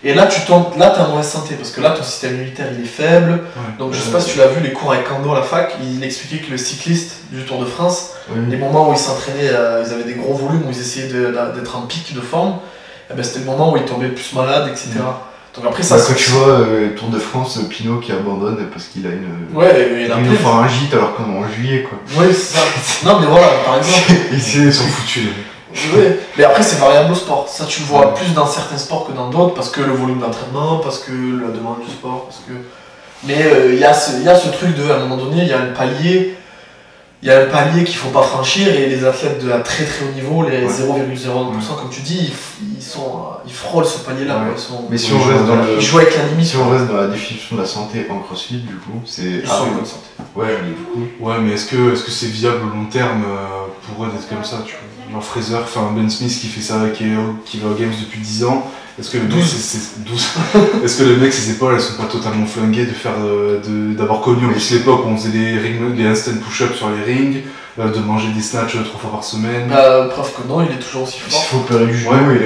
et là tu tombes, là tu as mauvaise santé, parce que là ton système immunitaire il est faible. Donc je sais pas si tu l'as vu, les cours avec Kando à la fac, il expliquait que le cycliste du Tour de France, les moments où ils s'entraînaient, ils avaient des gros volumes, où ils essayaient d'être en pic de forme, et ben c'était le moment où ils tombaient plus malades, etc. Donc après ça, quand tu vois Tour de France, Pinot qui abandonne parce qu'il a une pharyngite alors qu'on est en juillet, quoi. Ouais, c'est ça. Non mais voilà, par exemple. Ils sont foutus. Ouais. Mais après c'est variable au sport. Ça tu le vois plus dans certains sports que dans d'autres, parce que le volume d'entraînement, parce que la demande du sport, parce que. Mais il y a ce truc de, à un moment donné, il y a un palier qu'il faut pas franchir, et les athlètes de très très haut niveau, les 0,01%, comme tu dis, ils frôlent ce palier-là. Mais si on reste dans ils jouent avec la limite. Si on reste dans la définition de la santé en crossfit, du coup, c'est. Ils sont en bonne santé. Ouais, mais du coup. Ouais, mais est-ce que c'est viable au long terme pour eux d'être comme ça, tu vois? Genre Fraser, enfin Ben Smith qui fait ça, qui va aux Games depuis 10 ans. Est-ce que le mec, 12. Est-ce que le mec, ses épaules, elles sont pas totalement flinguées d'avoir connu en plus l'époque où on faisait les instant push-ups sur les rings, de manger des snatchs 3 fois par semaine? Preuve que non, il est toujours aussi fort. Il faut opérer du genou, il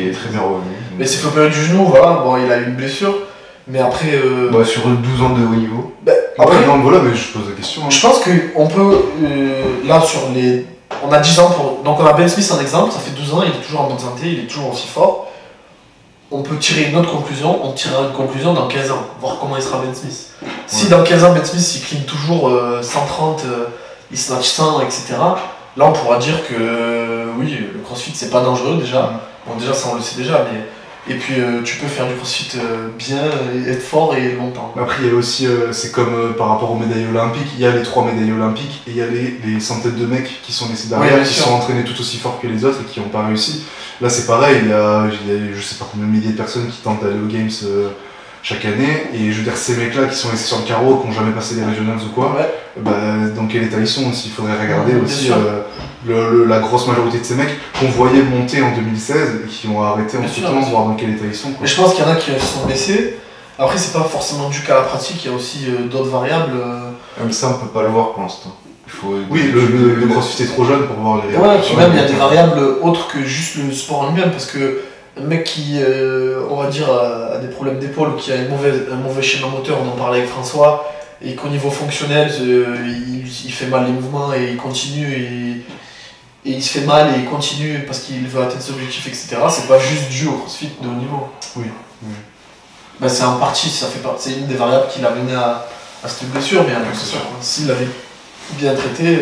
est très bien revenu. Mais s'il faut opérer du genou, voilà, bon, il a eu une blessure, mais après. Sur 12 ans de haut niveau. Après, non, voilà, mais je pose la question. Je pense qu'on peut, là, sur les. On a 10 ans pour. Donc on a Ben Smith en exemple, ça fait 12 ans, il est toujours en bonne santé, il est toujours aussi fort. On peut tirer une autre conclusion, on tirera une conclusion dans 15 ans, voir comment il sera Ben Smith. Si dans 15 ans Ben Smith il clean toujours 130, il snatch 100, etc., là on pourra dire que oui, le crossfit c'est pas dangereux déjà. Bon, déjà ça on le sait déjà, mais. Et puis tu peux faire du crossfit bien, être fort et longtemps. Après il y a aussi, c'est comme par rapport aux médailles olympiques, il y a les 3 médailles olympiques et il y a les centaines de mecs qui sont laissés derrière, qui sont entraînés tout aussi fort que les autres et qui n'ont pas réussi. Là c'est pareil, il y a je sais pas combien de milliers de personnes qui tentent d'aller aux Games chaque année, et je veux dire ces mecs là qui sont laissés sur le carreau, qui n'ont jamais passé les regionals ou quoi, dans quel état ils sont aussi, il faudrait regarder aussi la grosse majorité de ces mecs qu'on voyait monter en 2016 et qui ont arrêté en tout temps, voir dans quel état ils sont. Mais je pense qu'il y en a qui se sont blessés. Après c'est pas forcément dû qu'à la pratique, il y a aussi d'autres variables. Mais ça on peut pas le voir pour l'instant. Oui, le crossfit est trop jeune pour voir les. Ouais, puis même il y a des variables autres que juste le sport en lui-même, parce que un mec qui, on va dire, a des problèmes d'épaule ou qui a un mauvais schéma moteur, on en parlait avec François, et qu'au niveau fonctionnel, il fait mal les mouvements et il continue, et il se fait mal et il continue parce qu'il veut atteindre ses objectifs, etc. C'est pas juste dû au crossfit de haut niveau. Oui. Bah, c'est en partie, c'est une des variables qui l'a mené à cette blessure, mais s'il l'avait bien traité.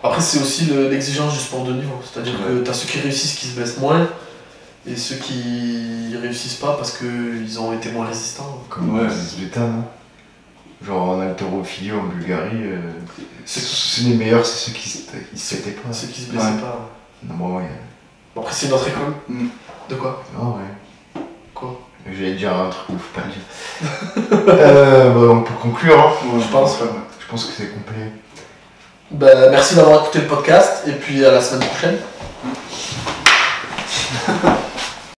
Après, c'est aussi l'exigence du sport de niveau, c'est-à-dire que tu as ceux qui réussissent qui se blessent moins, et ceux qui réussissent pas parce qu'ils ont été moins résistants. Comme Zvezda, non? Genre en haltérophilie en Bulgarie, c'est les meilleurs, c'est ceux qui se pétaient pas. Ceux qui se blessaient pas. Non, bon, après, c'est notre école. De quoi? Ah ouais. Quoi? J'allais dire un truc, mais faut pas le dire. On peut conclure, hein. Je pense. Je pense que c'est complet. Merci d'avoir écouté le podcast, et puis à la semaine prochaine.